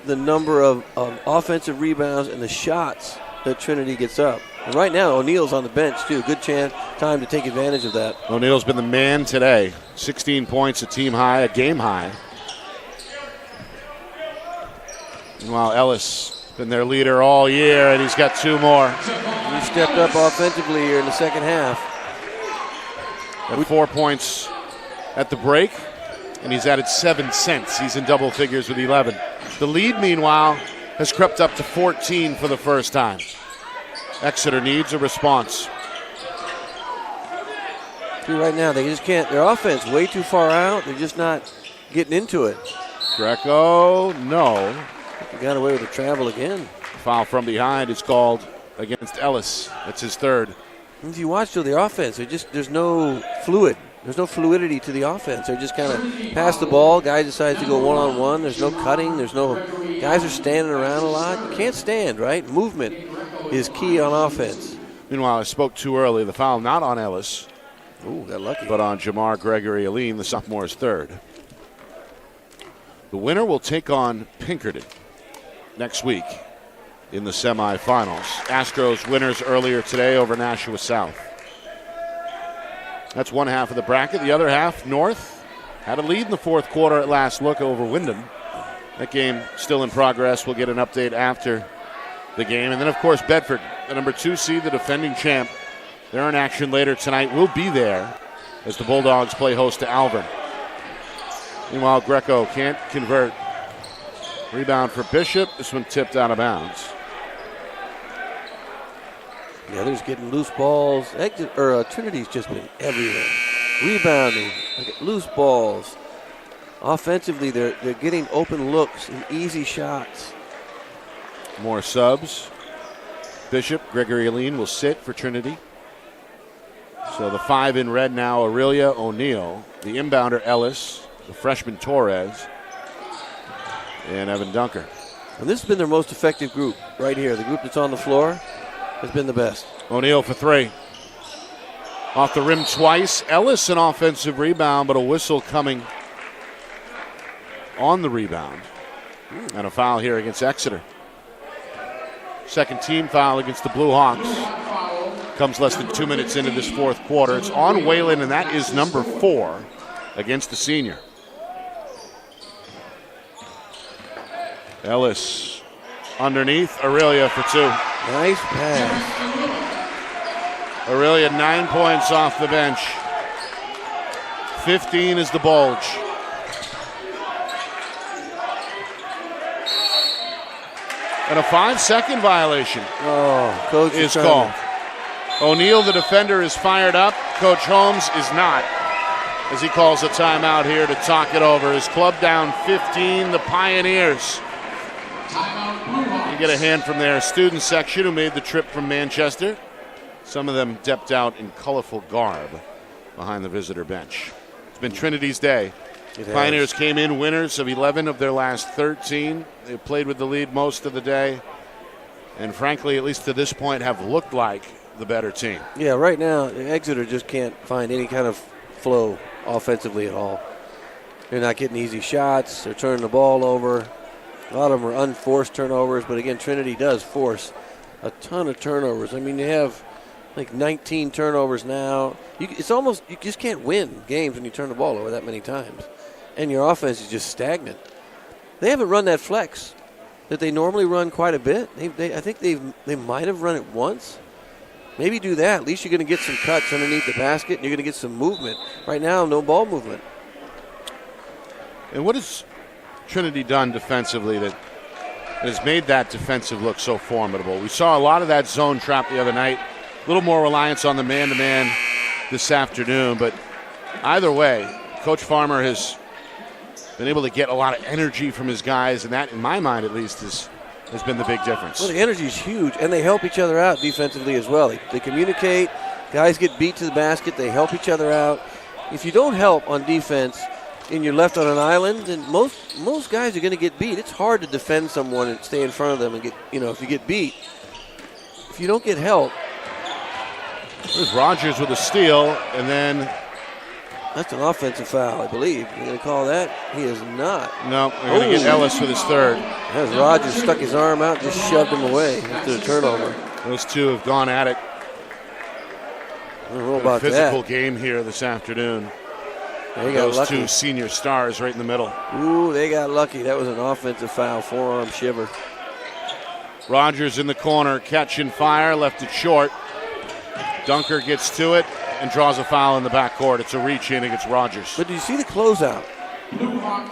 the number of offensive rebounds and the shots that Trinity gets up. And right now, O'Neal's on the bench, too. Good time to take advantage of that. O'Neal's been the man today. 16 points, a team high, a game high. Meanwhile, Ellis been their leader all year, and he's got 2 more. He stepped up offensively here in the second half. Got 4 points at the break, and he's added 7 cents. He's in double figures with 11. The lead, meanwhile, has crept up to 14 for the first time. Exeter needs a response. See, right now, they just can't. Their offense way too far out. They're just not getting into it. Greco, no. He got away with the travel again. Foul from behind is called against Ellis. That's his 3rd. If you watch the offense, there's no fluidity to the offense. They just kind of pass the ball. Guy decides to go one-on-one. There's no cutting. Guys are standing around a lot. You can't stand, right? Movement is key on offense. Meanwhile, I spoke too early. The foul not on Ellis. Ooh, got lucky. But on Jamar Gregory-Aline, the sophomore's 3rd. The winner will take on Pinkerton next week in the semifinals. Astros winners earlier today over Nashua South. That's one half of the bracket. The other half, North, had a lead in the fourth quarter at last look over Wyndham. That game still in progress. We'll get an update after the game. And then, of course, Bedford, the number 2 seed, the defending champ. They're in action later tonight. We'll be there as the Bulldogs play host to Alvern. Meanwhile, Greco can't convert. Rebound for Bishop. This one tipped out of bounds. The others getting loose balls. Trinity's just been everywhere. Rebounding, loose balls. Offensively, they're getting open looks and easy shots. More subs. Bishop, Gregory-Aline will sit for Trinity. So the 5 in red now, Aurelia, O'Neal. The inbounder, Ellis. The freshman, Torres. And Evan Dunker. And this has been their most effective group right here. The group that's on the floor has been the best. O'Neal for 3. Off the rim twice. Ellis an offensive rebound, but a whistle coming on the rebound. And a foul here against Exeter. Second team foul against the Blue Hawks. Comes less than 2 minutes into this fourth quarter. It's on Whalen, and that is number 4 against the senior. Ellis underneath. Aurelia for 2. Nice pass. Aurelia 9 points off the bench. 15 is the bulge. And a 5-second violation Coach is called. O'Neal, the defender, is fired up. Coach Holmes is not, as he calls a timeout here to talk it over. His club down 15, the Pioneers. You get a hand from their student section who made the trip from Manchester. Some of them decked out in colorful garb behind the visitor bench. It's been Trinity's day. Pioneers came in winners of 11 of their last 13. They played with the lead most of the day. And frankly, at least to this point, have looked like the better team. Yeah, right now, Exeter just can't find any kind of flow. offensively at all. They're not getting easy shots. They're turning the ball over. A lot of them are unforced turnovers, but again, Trinity does force a ton of turnovers. I mean, you have like 19 turnovers now. It's almost, you just can't win games when you turn the ball over that many times. And your offense is just stagnant. They haven't run that flex that they normally run quite a bit. I think they might have run it once. Maybe do that. At least you're going to get some cuts underneath the basket, and you're going to get some movement. Right now, no ball movement. And what has Trinity done defensively that has made that defensive look so formidable? We saw a lot of that zone trap the other night. A little more reliance on the man-to-man this afternoon. But either way, Coach Farmer has been able to get a lot of energy from his guys, and that, in my mind at least, has been the big difference. Well, the energy is huge, and they help each other out defensively as well. They communicate. Guys get beat to the basket. They help each other out. If you don't help on defense and you're left on an island, then most guys are going to get beat. It's hard to defend someone and stay in front of them and get, if you get beat. If you don't get help. There's Rogers with a steal, and then that's an offensive foul, I believe. You're going to call that? He is not. No, they're going to get Ellis with his third. As Rogers stuck his arm out, just shoved him away after the turnover. Those two have gone at it. I don't know about physical that. game here this afternoon. They got Those lucky. two senior stars right in the middle. Ooh, they got lucky. That was an offensive foul, forearm shiver. Rogers in the corner, catch and fire, left it short. Dunker gets to it and draws a foul in the backcourt. It's a reach in against Rogers. But do you see the closeout?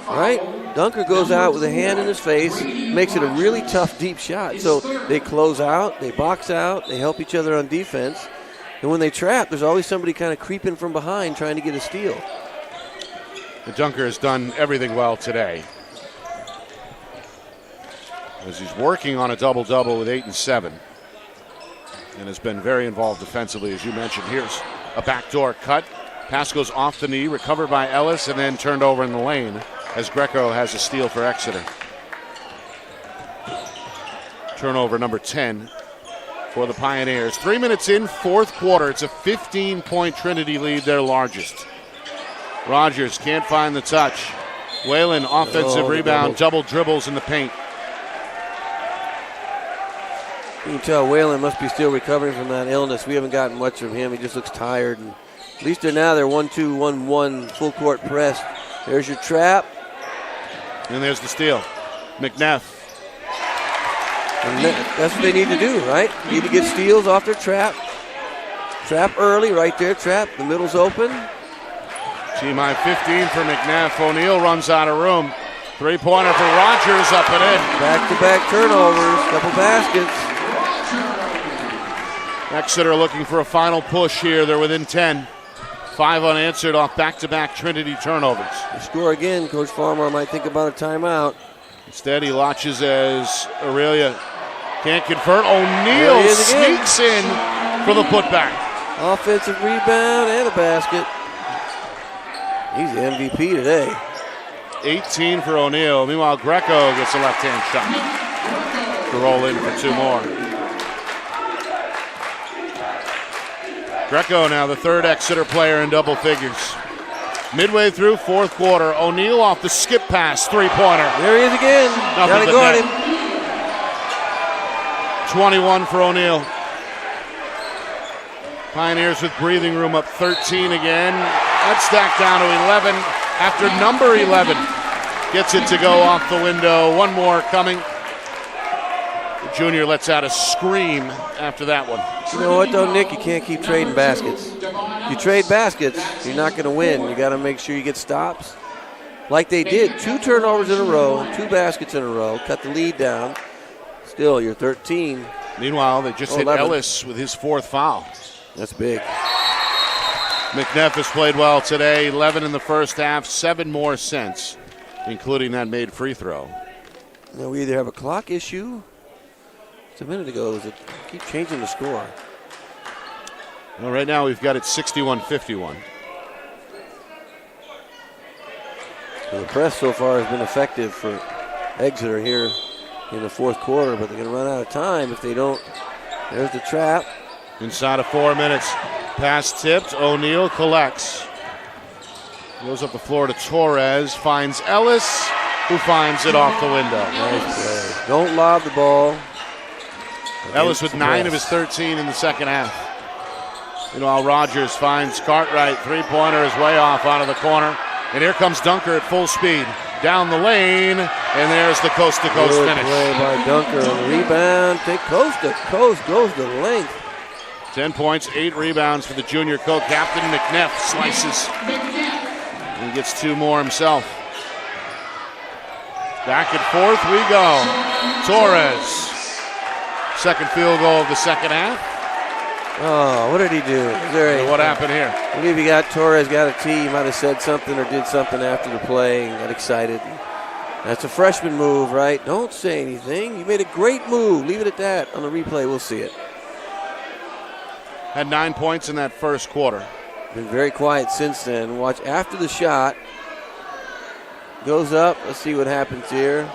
Right? Dunker goes out with a hand in his face, makes it a really tough, deep shot. So they close out, they box out, they help each other on defense. And when they trap, there's always somebody kind of creeping from behind trying to get a steal. The Dunker has done everything well today, as he's working on a double-double with 8 and 7. And has been very involved defensively, as you mentioned. Here's a backdoor cut. Pass goes off the knee, recovered by Ellis, and then turned over in the lane as Greco has a steal for Exeter. Turnover number 10 for the Pioneers. 3 minutes in, fourth quarter. It's a 15-point Trinity lead, their largest. Rogers can't find the touch. Whalen, offensive rebound, double dribbles in the paint. You can tell Whalen must be still recovering from that illness. We haven't gotten much from him. He just looks tired. And at least they're 1-2, 1-1, full court press. There's your trap. And there's the steal. McNeff. And that's what they need to do, right? Need to get steals off their trap. Trap early, right there, trap. The middle's open. Team high 15 for McNeff. O'Neal runs out of room. Three-pointer for Rogers, up and in. Back-to-back turnovers, couple baskets. Exeter looking for a final push here. They're within 10. 5 unanswered off back-to-back Trinity turnovers. They score again. Coach Farmer might think about a timeout. Instead, he launches as Aurelia can't convert. O'Neal sneaks in for the putback. Offensive rebound and a basket. He's the MVP today. 18 for O'Neal. Meanwhile, Greco gets a left-hand shot to roll in for 2 more. Greco now the third Exeter player in double figures. Midway through fourth quarter, O'Neal off the skip pass, three-pointer. There he is again. Gotta guard him. 21 for O'Neal. Pioneers with breathing room up 13 again. That's stacked down to 11 after number 11 gets it to go off the window. One more coming. The junior lets out a scream after that one. You know what, though, Nick? You can't keep trading baskets. If you trade baskets, you're not going to win. You got to make sure you get stops. Like they did. 2 turnovers in a row, 2 baskets in a row, cut the lead down. Still, you're 13. Meanwhile, they just hit 11. Ellis with his 4th foul. That's big. McNeff has played well today. 11 in the first half, 7 more since, including that made free throw. Now we either have a clock issue. It's a minute ago. It keep changing the score. Well, right now we've got it 61-51. So the press so far has been effective for Exeter here in the fourth quarter, but they're going to run out of time if they don't. There's the trap. Inside of 4 minutes. Pass tipped. O'Neal collects. Goes up the floor to Torres, finds Ellis, who finds it off the window. Nice play. Don't lob the ball. Ellis with 9 of his 13 in the second half. Meanwhile, Rogers finds Cartwright. Three-pointer is way off out of the corner. And here comes Dunker at full speed. Down the lane, and there's the coast-to-coast Good finish. play by Dunker on the rebound. Take coast-to-coast, goes the length. 10 points, 8 rebounds for the junior co-captain. McNeff slices. He gets 2 more himself. Back and forth we go. Torres. Second field goal of the second half. Oh, what did he do? What happened here? I believe he got Torres, got a tee. He might have said something or did something after the play and got excited. That's a freshman move, right? Don't say anything. You made a great move. Leave it at that. On the replay, we'll see it. Had 9 points in that first quarter. Been very quiet since then. Watch after the shot. Goes up. Let's see what happens here.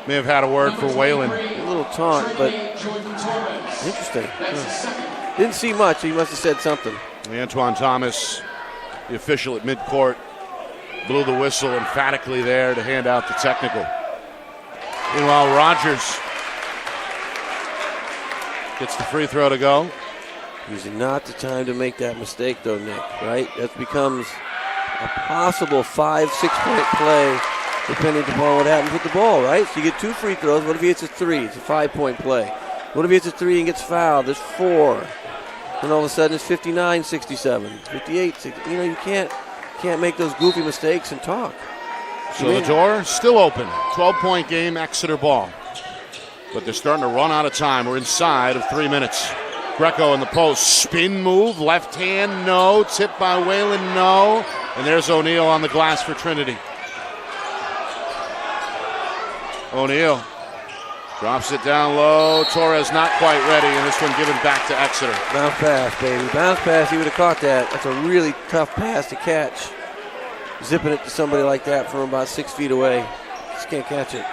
May have had a word for Whalen. A little taunt, but interesting. Didn't see much. He must have said something. Antoine Thomas, the official at midcourt, blew the whistle emphatically there to hand out the technical. Meanwhile, Rogers gets the free throw to go. Usually not the time to make that mistake, though, Nick, right? That becomes a possible 5-6 point play depending upon what happens with the ball, right? So you get 2 free throws. What if he hits a 3? It's a 5-point play. What if he hits a 3 and gets fouled? There's 4. And all of a sudden it's 59-67, 58-60. You know, you can't make those goofy mistakes and talk. So the door still open. 12-point game, Exeter ball. But they're starting to run out of time. We're inside of 3 minutes. Greco in the post. Spin move, left hand, no. Tip by Whalen, no. And there's O'Neal on the glass for Trinity. O'Neal drops it down low. Torres not quite ready, and this one given back to Exeter. Bounce pass, baby. Bounce pass. He would have caught that. That's a really tough pass to catch. Zipping it to somebody like that from about 6 feet away. Just can't catch it.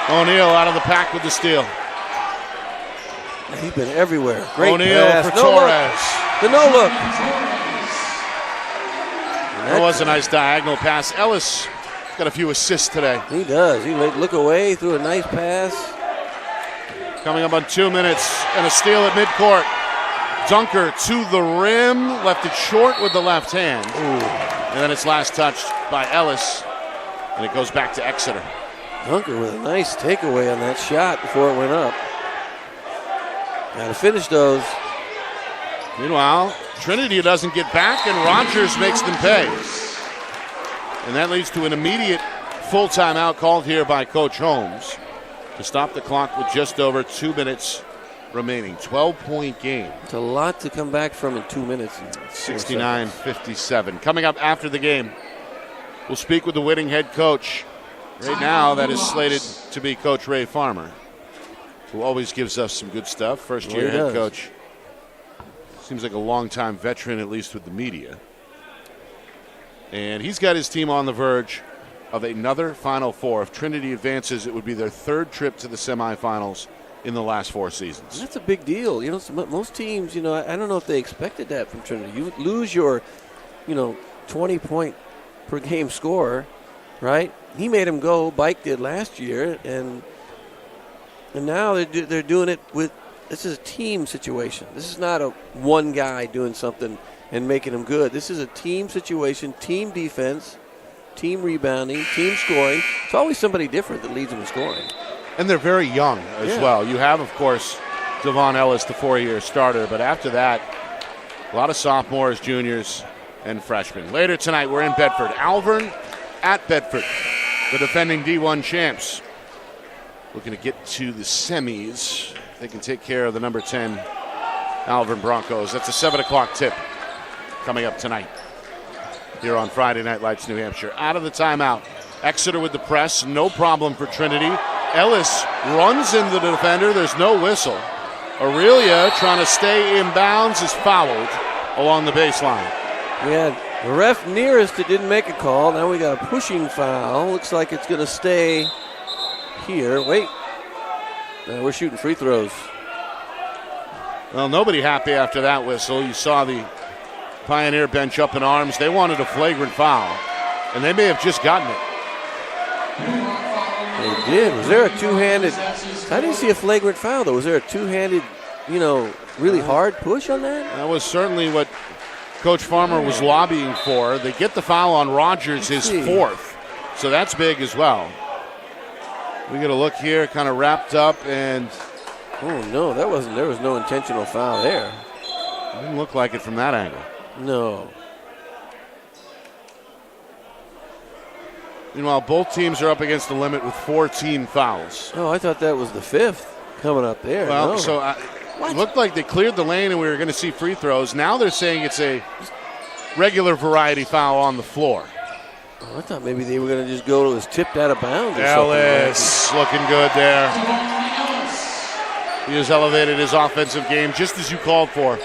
O'Neal out of the pack with the steal. He's been everywhere. Great O'Neal pass. for No Torres. look. The no look. That was a nice diagonal pass. Ellis got a few assists today. He does. He look away, threw a nice pass. Coming up on 2 minutes and a steal at midcourt. Dunker to the rim, left it short with the left hand. Ooh. And then it's last touched by Ellis, and it goes back to Exeter. Dunker with a nice takeaway on that shot before it went up. Got to finish those. Meanwhile, Trinity doesn't get back, and Rogers makes them pay. And that leads to an immediate full timeout called here by Coach Holmes to stop the clock with just over 2 minutes remaining. 12-point game. It's a lot to come back from in 2 minutes. 69-57. Coming up after the game, we'll speak with the winning head coach. Right now, that is slated to be Coach Ray Farmer, who always gives us some good stuff. First-year head coach. Seems like a long-time veteran, at least with the media. And he's got his team on the verge of another Final Four. If Trinity advances, it would be their 3rd trip to the semifinals in the last 4 seasons. That's a big deal. You know, most teams, you know, I don't know if they expected that from Trinity. You lose your, 20-point per game scorer, right? He made him go. Bike did last year, and now they're doing it with. This is a team situation. This is not a one guy doing something and making them good. This is a team situation, team defense, team rebounding, team scoring. It's always somebody different that leads them in scoring. And they're very young as well. You have, of course, Devon Ellis, the 4-year starter, but after that, a lot of sophomores, juniors, and freshmen. Later tonight, we're in Bedford. Alvern at Bedford, the defending D1 champs. Looking to get to the semis. They can take care of the number 10 Alvern Broncos. That's a 7 o'clock tip coming up tonight here on Friday Night Lights, New Hampshire. Out of the timeout. Exeter with the press. No problem for Trinity. Ellis runs into the defender. There's no whistle. Aurelia, trying to stay in bounds, is fouled along the baseline. We had the ref nearest that didn't make a call. Now we got a pushing foul. Looks like it's going to stay here. Wait. We're shooting free throws. Well, nobody happy after that whistle. You saw the Pioneer bench up in arms. They wanted a flagrant foul, and they may have just gotten it. They did. Was there a two-handed? I didn't see a flagrant foul, though. Was there a two-handed, really hard push on that? That was certainly what Coach Farmer was lobbying for. They get the foul on Rogers, his fourth, so that's big as well. We get a look here, kind of wrapped up, and oh no, there was no intentional foul there. Didn't look like it from that angle. No. Meanwhile, both teams are up against the limit with 14 fouls. Oh, I thought that was the fifth coming up there. Well, no. so it looked like they cleared the lane and we were going to see free throws. Now they're saying it's a regular variety foul on the floor. Oh, I thought maybe they were going to just go to his tipped out of bounds or Ellis looking good there. He has elevated his offensive game just as you called for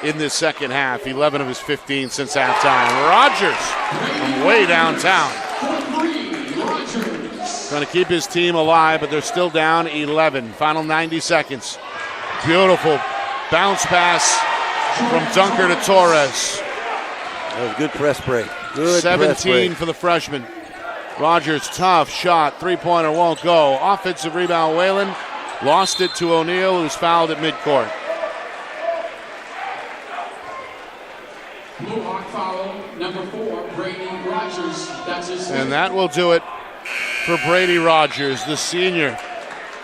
in this second half. 11 of his 15 since halftime. Rogers from way downtown. Trying to keep his team alive, but they're still down 11. Final 90 seconds. Beautiful bounce pass from Dunker to Torres. That was a good press break. Good 17 for the freshman. Rogers, tough shot. Three-pointer won't go. Offensive rebound, Whalen. Lost it to O'Neal, who's fouled at midcourt. Blue Hawk foul, number 4, Brady Rogers. That's his And that will do it for Brady Rogers, the senior.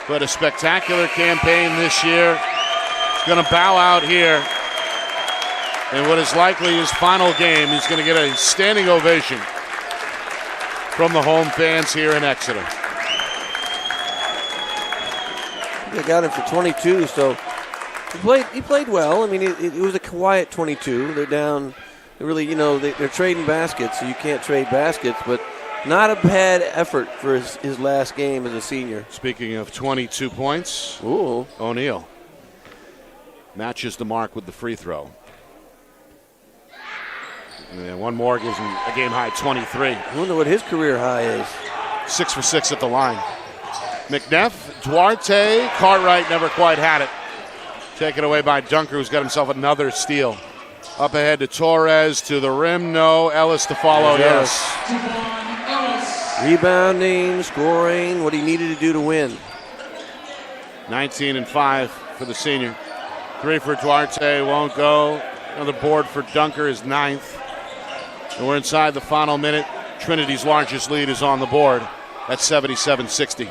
But a spectacular campaign this year. He's going to bow out here. In what is likely his final game, he's going to get a standing ovation from the home fans here in Exeter. They got him for 22, so he played well. I mean, it was a quiet 22. They're down. They're really, they're trading baskets, so you can't trade baskets, but not a bad effort for his last game as a senior. Speaking of 22 points, Ooh. O'Neal matches the mark with the free throw. And one more gives him a game-high 23. I wonder what his career high is. 6 for 6 at the line. McNeff, Duarte, Cartwright never quite had it. Taken away by Dunker, who's got himself another steal. Up ahead to Torres, to the rim, no. Ellis to follow, yes. Rebounding, scoring, what he needed to do to win. 19 and 5 for the senior. 3 for Duarte, won't go. Another board for Dunker, his 9th. And we're inside the final minute. Trinity's largest lead is on the board at 77-60.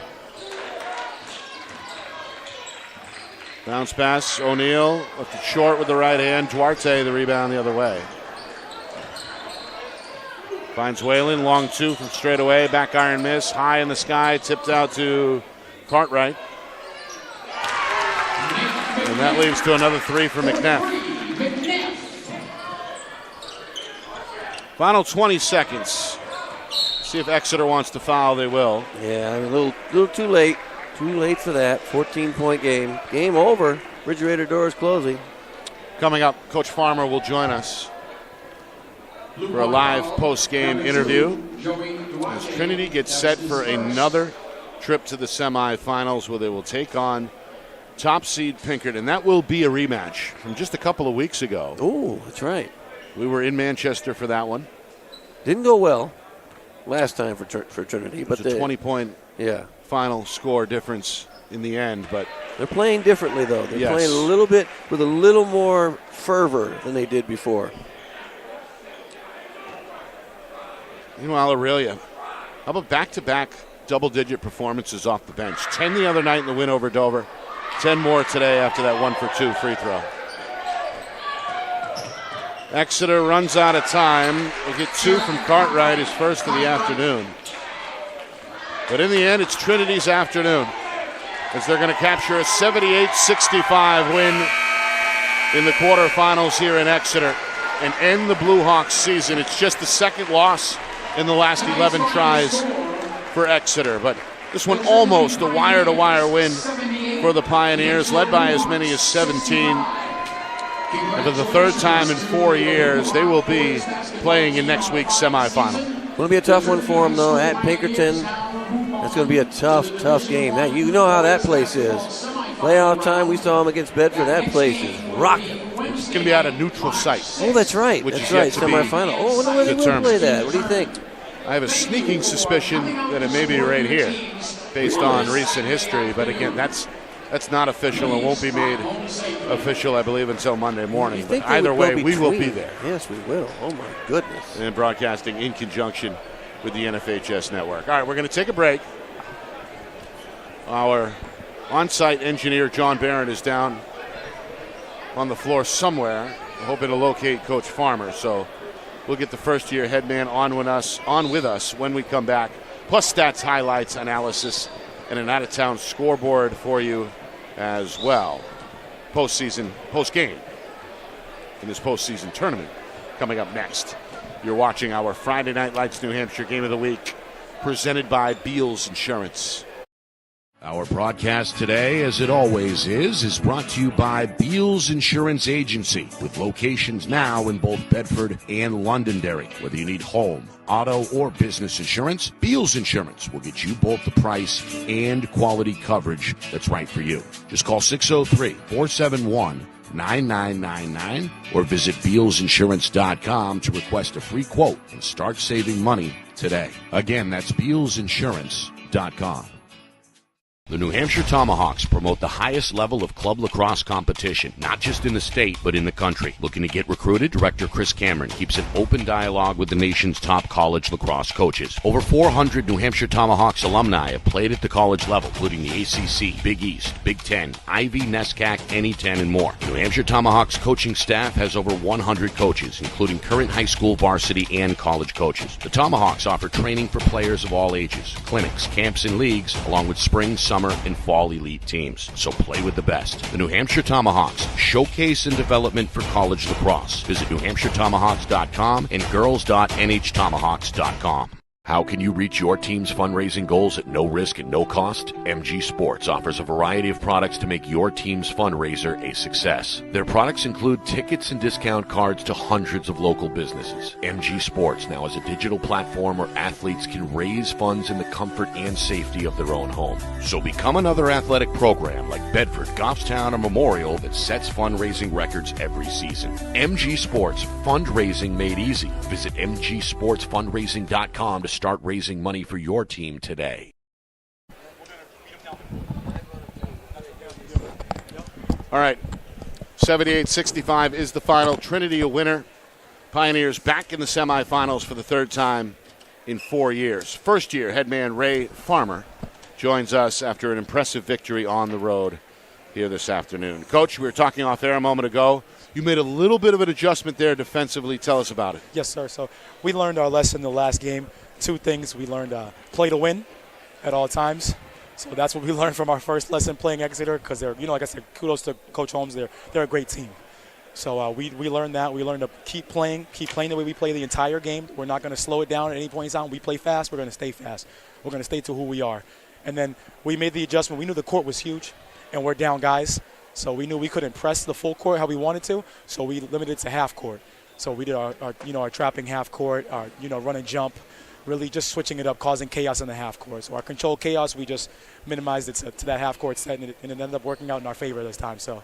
Bounce pass, O'Neal left it short with the right hand. Duarte the rebound the other way. Finds Whalen, long 2 from straight away. Back iron miss, high in the sky, tipped out to Cartwright. And that leads to another 3 for McNeff. Final 20 seconds. See if Exeter wants to foul, they will. Yeah, a little too late. Too late for that. 14-point game. Game over. Refrigerator doors closing. Coming up, Coach Farmer will join us for a live post-game interview as Trinity gets set for another trip to the semifinals where they will take on top seed Pinkerton. That will be a rematch from just a couple of weeks ago. Oh, that's right. We were in Manchester for that one. Didn't go well last time for Trinity. It was a 20-point final score difference in the end, but they're playing differently, though. They're playing a little bit with a little more fervor than they did before. Meanwhile, Aurelia, how about back-to-back double-digit performances off the bench? 10 the other night in the win over Dover. 10 more today after that 1-for-2 free throw. Exeter runs out of time. They get 2 from Cartwright, his first of the afternoon. But in the end, it's Trinity's afternoon as they're going to capture a 78-65 win in the quarterfinals here in Exeter and end the Blue Hawks season. It's just the second loss in the last 11 tries for Exeter. But this one almost a wire-to-wire win for the Pioneers, led by as many as 17. And for the third time in 4 years, they will be playing in next week's semifinal. Going to be a tough one for them, though, at Pinkerton. That's going to be a tough game. Now, you know how that place is. Playoff time, we saw them against Bedford. That place is rocking. It's going to be at a neutral site. Oh, that's right. Which that's is right. yet to be Semifinal. Oh, I wonder where they're going to play that. What do you think? I have a sneaking suspicion that it may be right here, based on recent history. But again, that's not official and won't be made official, I believe, until Monday morning. But either way, we will be there. Yes, we will. Oh, my goodness. And broadcasting in conjunction with the NFHS network. All right, we're going to take a break. Our on-site engineer, John Barron, is down on the floor somewhere, hoping to locate Coach Farmer. So we'll get the first-year head man on with us when we come back, plus stats, highlights, analysis, and an out-of-town scoreboard for you as well. Post-game in this postseason tournament coming up next. You're watching our Friday Night Lights New Hampshire Game of the Week, presented by Beals Insurance. Our broadcast today, as it always is brought to you by Beals Insurance Agency, with locations now in both Bedford and Londonderry. Whether you need home, auto, or business insurance, Beals Insurance will get you both the price and quality coverage that's right for you. Just call 603-471-9999 or visit BealsInsurance.com to request a free quote and start saving money today. Again, that's BealsInsurance.com. The New Hampshire Tomahawks promote the highest level of club lacrosse competition, not just in the state, but in the country. Looking to get recruited? Director Chris Cameron keeps an open dialogue with the nation's top college lacrosse coaches. Over 400 New Hampshire Tomahawks alumni have played at the college level, including the ACC, Big East, Big Ten, Ivy, NESCAC, NE10, and more. New Hampshire Tomahawks coaching staff has over 100 coaches, including current high school, varsity, and college coaches. The Tomahawks offer training for players of all ages, clinics, camps, and leagues, along with spring, summer, and fall elite teams. So play with the best. The New Hampshire Tomahawks, showcase and development for college lacrosse. Visit NewHampshireTomahawks.com and girls.nhtomahawks.com. How can you reach your team's fundraising goals at no risk and no cost? MG Sports offers a variety of products to make your team's fundraiser a success. Their products include tickets and discount cards to hundreds of local businesses. MG Sports now has a digital platform where athletes can raise funds in the comfort and safety of their own home. So become another athletic program like Bedford, Goffstown, or Memorial that sets fundraising records every season. MG Sports, fundraising made easy. Visit mgsportsfundraising.com to start raising money for your team today. All right, 78-65 is the final. Trinity a winner. Pioneers back in the semifinals for the third time in 4 years. First year head man Ray Farmer joins us after an impressive victory on the road here this afternoon. Coach, we were talking off air a moment ago. You made a little bit of an adjustment there defensively. Tell us about it. Yes, sir. So we learned our lesson the last game. Two things. We learned play to win at all times. So that's what we learned from our first lesson playing Exeter, because they're, like I said, kudos to Coach Holmes. They're a great team. So we learned that. We learned to keep playing the way we play the entire game. We're not going to slow it down at any point in time. We play fast. We're going to stay fast. We're going to stay to who we are. And then we made the adjustment. We knew the court was huge, and we're down guys. So we knew we couldn't press the full court how we wanted to. So we limited to half court. So we did our trapping half court, our run and jump, really just switching it up, causing chaos in the half court. So our controlled chaos, we just minimized it to that half court set, and it ended up working out in our favor this time. So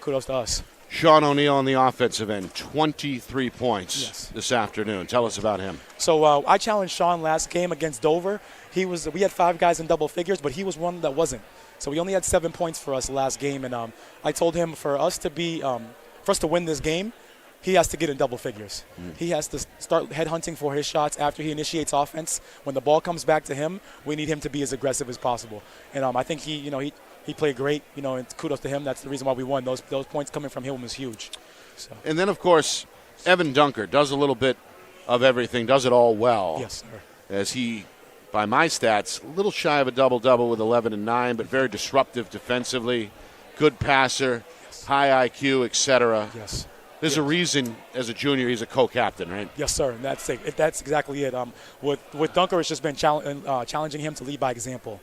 kudos to us. Sean O'Neill on the offensive end, 23 points this afternoon. Tell us about him. So I challenged Sean last game against Dover. We had 5 guys in double figures, but he was one that wasn't. So he only had 7 points for us last game, and I told him for us to win this game, he has to get in double figures. He has to start headhunting for his shots after he initiates offense. When the ball comes back to him, we need him to be as aggressive as possible. And I think he played great. And kudos to him. That's the reason why we won. Those points coming from him was huge. So. And then, of course, Evan Dunker does a little bit of everything, does it all well. Yes, sir. As he, by my stats, a little shy of a double-double with 11 and 9, but very disruptive defensively, good passer, high IQ, etc. Yes. There's a reason, as a junior, he's a co-captain, right? Yes, sir. And that's exactly it. With Dunker, it's just been challenging him to lead by example.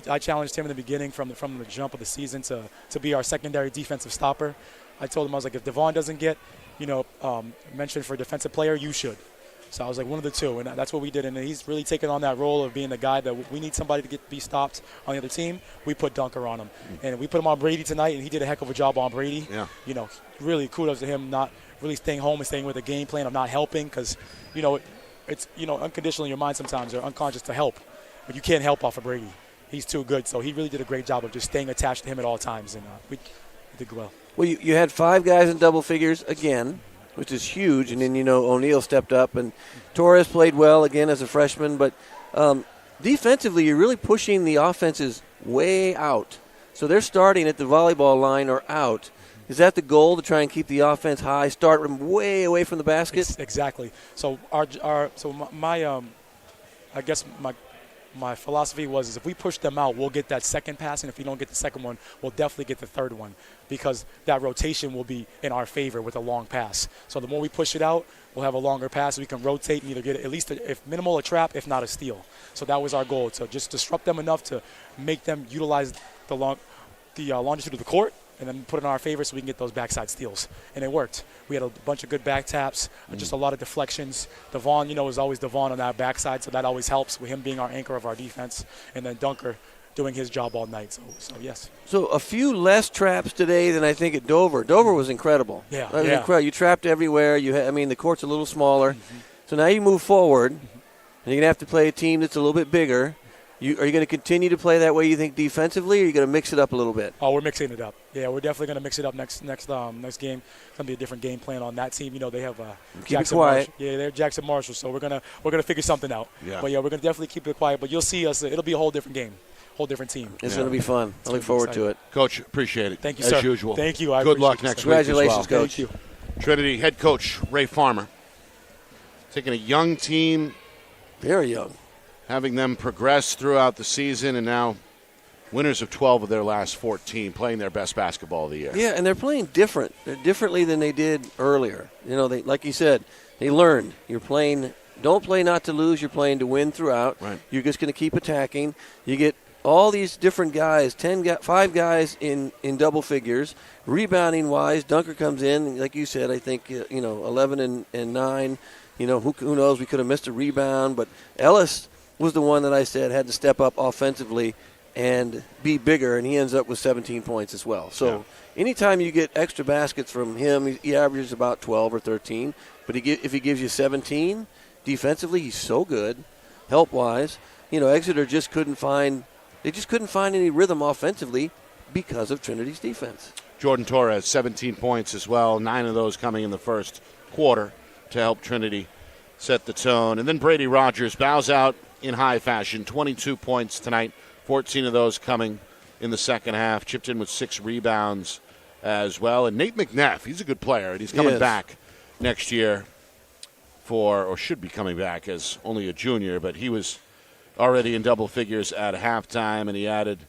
I challenged him in the beginning from the jump of the season to be our secondary defensive stopper. I told him, I was like, if Devon doesn't get, mentioned for defensive player, you should. So I was like one of the two, and that's what we did. And he's really taken on that role of being the guy that we need somebody to be stopped on the other team. We put Dunker on him, and we put him on Brady tonight, and he did a heck of a job on Brady. Yeah. Really kudos to him not really staying home and staying with a game plan of not helping, because it's unconditional in your mind sometimes, or unconscious to help, but you can't help off of Brady. He's too good, so he really did a great job of just staying attached to him at all times, and we did well. Well, you had 5 guys in double figures again, which is huge, and then O'Neal stepped up, and Torres played well again as a freshman, but defensively you're really pushing the offenses way out. So they're starting at the volleyball line or out. Is that the goal, to try and keep the offense high, start them way away from the basket? Exactly. So my philosophy was if we push them out, we'll get that second pass, and if we don't get the second one, we'll definitely get the third one, because that rotation will be in our favor with a long pass. So the more we push it out, we'll have a longer pass. We can rotate and either get at least if minimal a trap, if not a steal. So that was our goal, to just disrupt them enough to make them utilize the longitude of the court, and then put it in our favor so we can get those backside steals. And it worked. We had a bunch of good back taps, just a lot of deflections. Devon, is always Devon on that backside, so that always helps with him being our anchor of our defense. And then Dunker doing his job all night. So yes. So a few less traps today than I think at Dover. Dover was incredible. Yeah. That was incredible. You trapped everywhere. The court's a little smaller. Mm-hmm. So now you move forward, and you're going to have to play a team that's a little bit bigger. Are you going to continue to play that way, you think, defensively, or are you going to mix it up a little bit? Oh, we're mixing it up. Yeah, we're definitely going to mix it up next game. It's going to be a different game plan on that team. They have Jackson Marshall. Yeah, they're Jackson Marshall, so we're gonna figure something out. Yeah. But, we're going to definitely keep it quiet. But you'll see us. It'll be a whole different game, whole different team. It's going to be fun. I look forward to it. Coach, appreciate it. Thank you, as sir. As usual. Thank you. Good luck next week. Congratulations, Coach. Thank you. Trinity head coach Ray Farmer taking a young team, very young, having them progress throughout the season, and now winners of 12 of their last 14, playing their best basketball of the year. Yeah, and they're playing different. They're differently than they did earlier. They, like you said, they learned. Don't play not to lose. You're playing to win throughout. Right. You're just going to keep attacking. You get all these different guys, 5 guys in double figures. Rebounding-wise, Dunker comes in, like you said, I think, 11 and 9. Who knows? We could have missed a rebound, but Ellis was the one that I said had to step up offensively and be bigger, and he ends up with 17 points as well. So anytime you get extra baskets from him, he averages about 12 or 13. But if he gives you 17 defensively, he's so good, help-wise. Exeter just couldn't find any rhythm offensively because of Trinity's defense. Jordan Torres, 17 points as well, 9 of those coming in the first quarter to help Trinity set the tone. And then Brady Rogers bows out in high fashion, 22 points tonight, 14 of those coming in the second half, chipped in with 6 rebounds as well. And Nate McNeff, he's a good player, and he's coming back next year or should be coming back as only a junior, but he was already in double figures at halftime, and he added,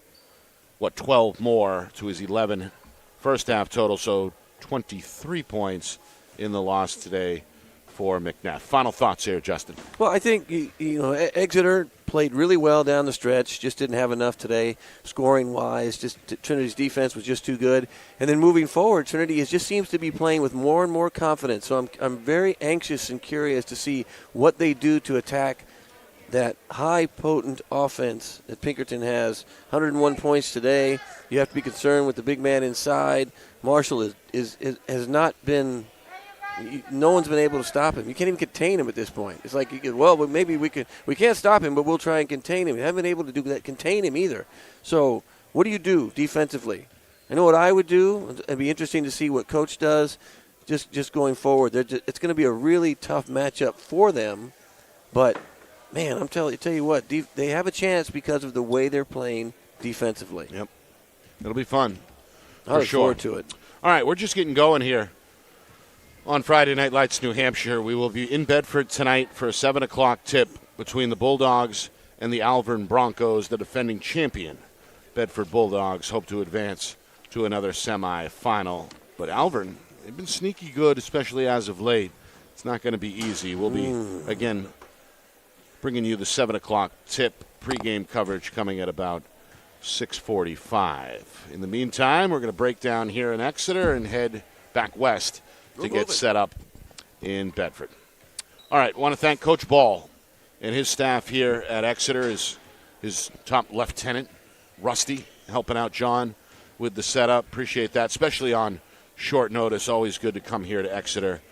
12 more to his 11 first half total, so 23 points in the loss today for McNeff. Final thoughts here, Justin. Well, I think Exeter played really well down the stretch, just didn't have enough today scoring-wise. Just Trinity's defense was just too good. And then moving forward, Trinity just seems to be playing with more and more confidence. So I'm very anxious and curious to see what they do to attack that high, potent offense that Pinkerton has. 101 points today. You have to be concerned with the big man inside. Marshall has not been. No one's been able to stop him. You can't even contain him at this point. It's like, maybe we can't stop him, but we'll try and contain him. We haven't been able to do that, contain him either. So what do you do defensively? I know what I would do. It'd be interesting to see what Coach does just going forward. It's going to be a really tough matchup for them. But, man, I'm tell you what, they have a chance because of the way they're playing defensively. Yep. It'll be fun. I look forward to it. All right, we're just getting going here. On Friday Night Lights, New Hampshire, we will be in Bedford tonight for a 7 o'clock tip between the Bulldogs and the Alvern Broncos, the defending champion. Bedford Bulldogs hope to advance to another semifinal. But Alvern, they've been sneaky good, especially as of late. It's not going to be easy. We'll be, again, bringing you the 7 o'clock tip pregame coverage coming at about 6:45. In the meantime, we're going to break down here in Exeter and head back west to get set up in Bedford. All right, I want to thank Coach Ball and his staff here at Exeter, his top lieutenant, Rusty, helping out John with the setup. Appreciate that, especially on short notice. Always good to come here to Exeter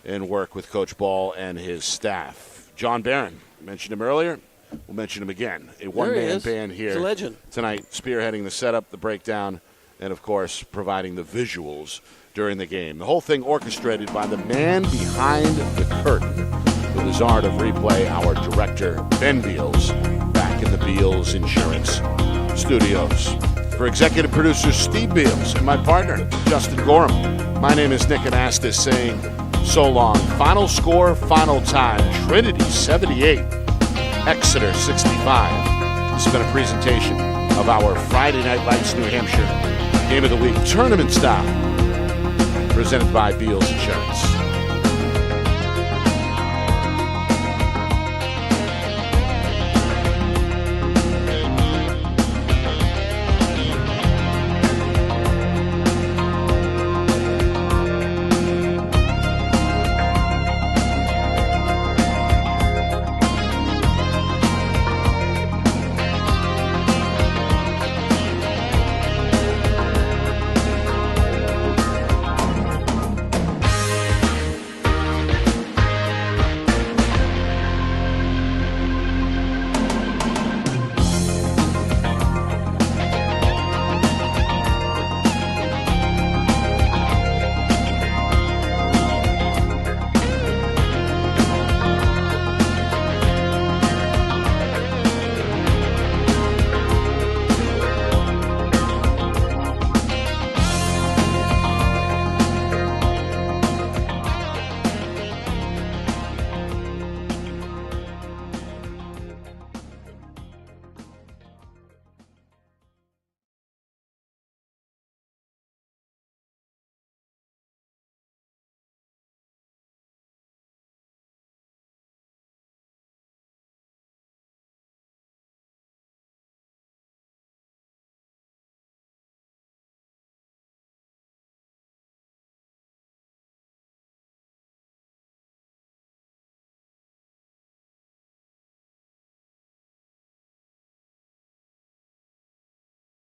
and work with Coach Ball and his staff. John Barron, mentioned him earlier. We'll mention him again. A one-man band here He's a legend tonight, spearheading the setup, the breakdown, and, of course, providing the visuals during the game. The whole thing orchestrated by the man behind the curtain, the wizard of replay, our director, Ben Beals, back in the Beals Insurance Studios. For executive producer Steve Beals and my partner, Justin Gorham, my name is Nick Anastas saying so long. Final score, final time, Trinity 78, Exeter 65. This has been a presentation of our Friday Night Lights New Hampshire Game of the Week Tournament style, presented by Beals Insurance.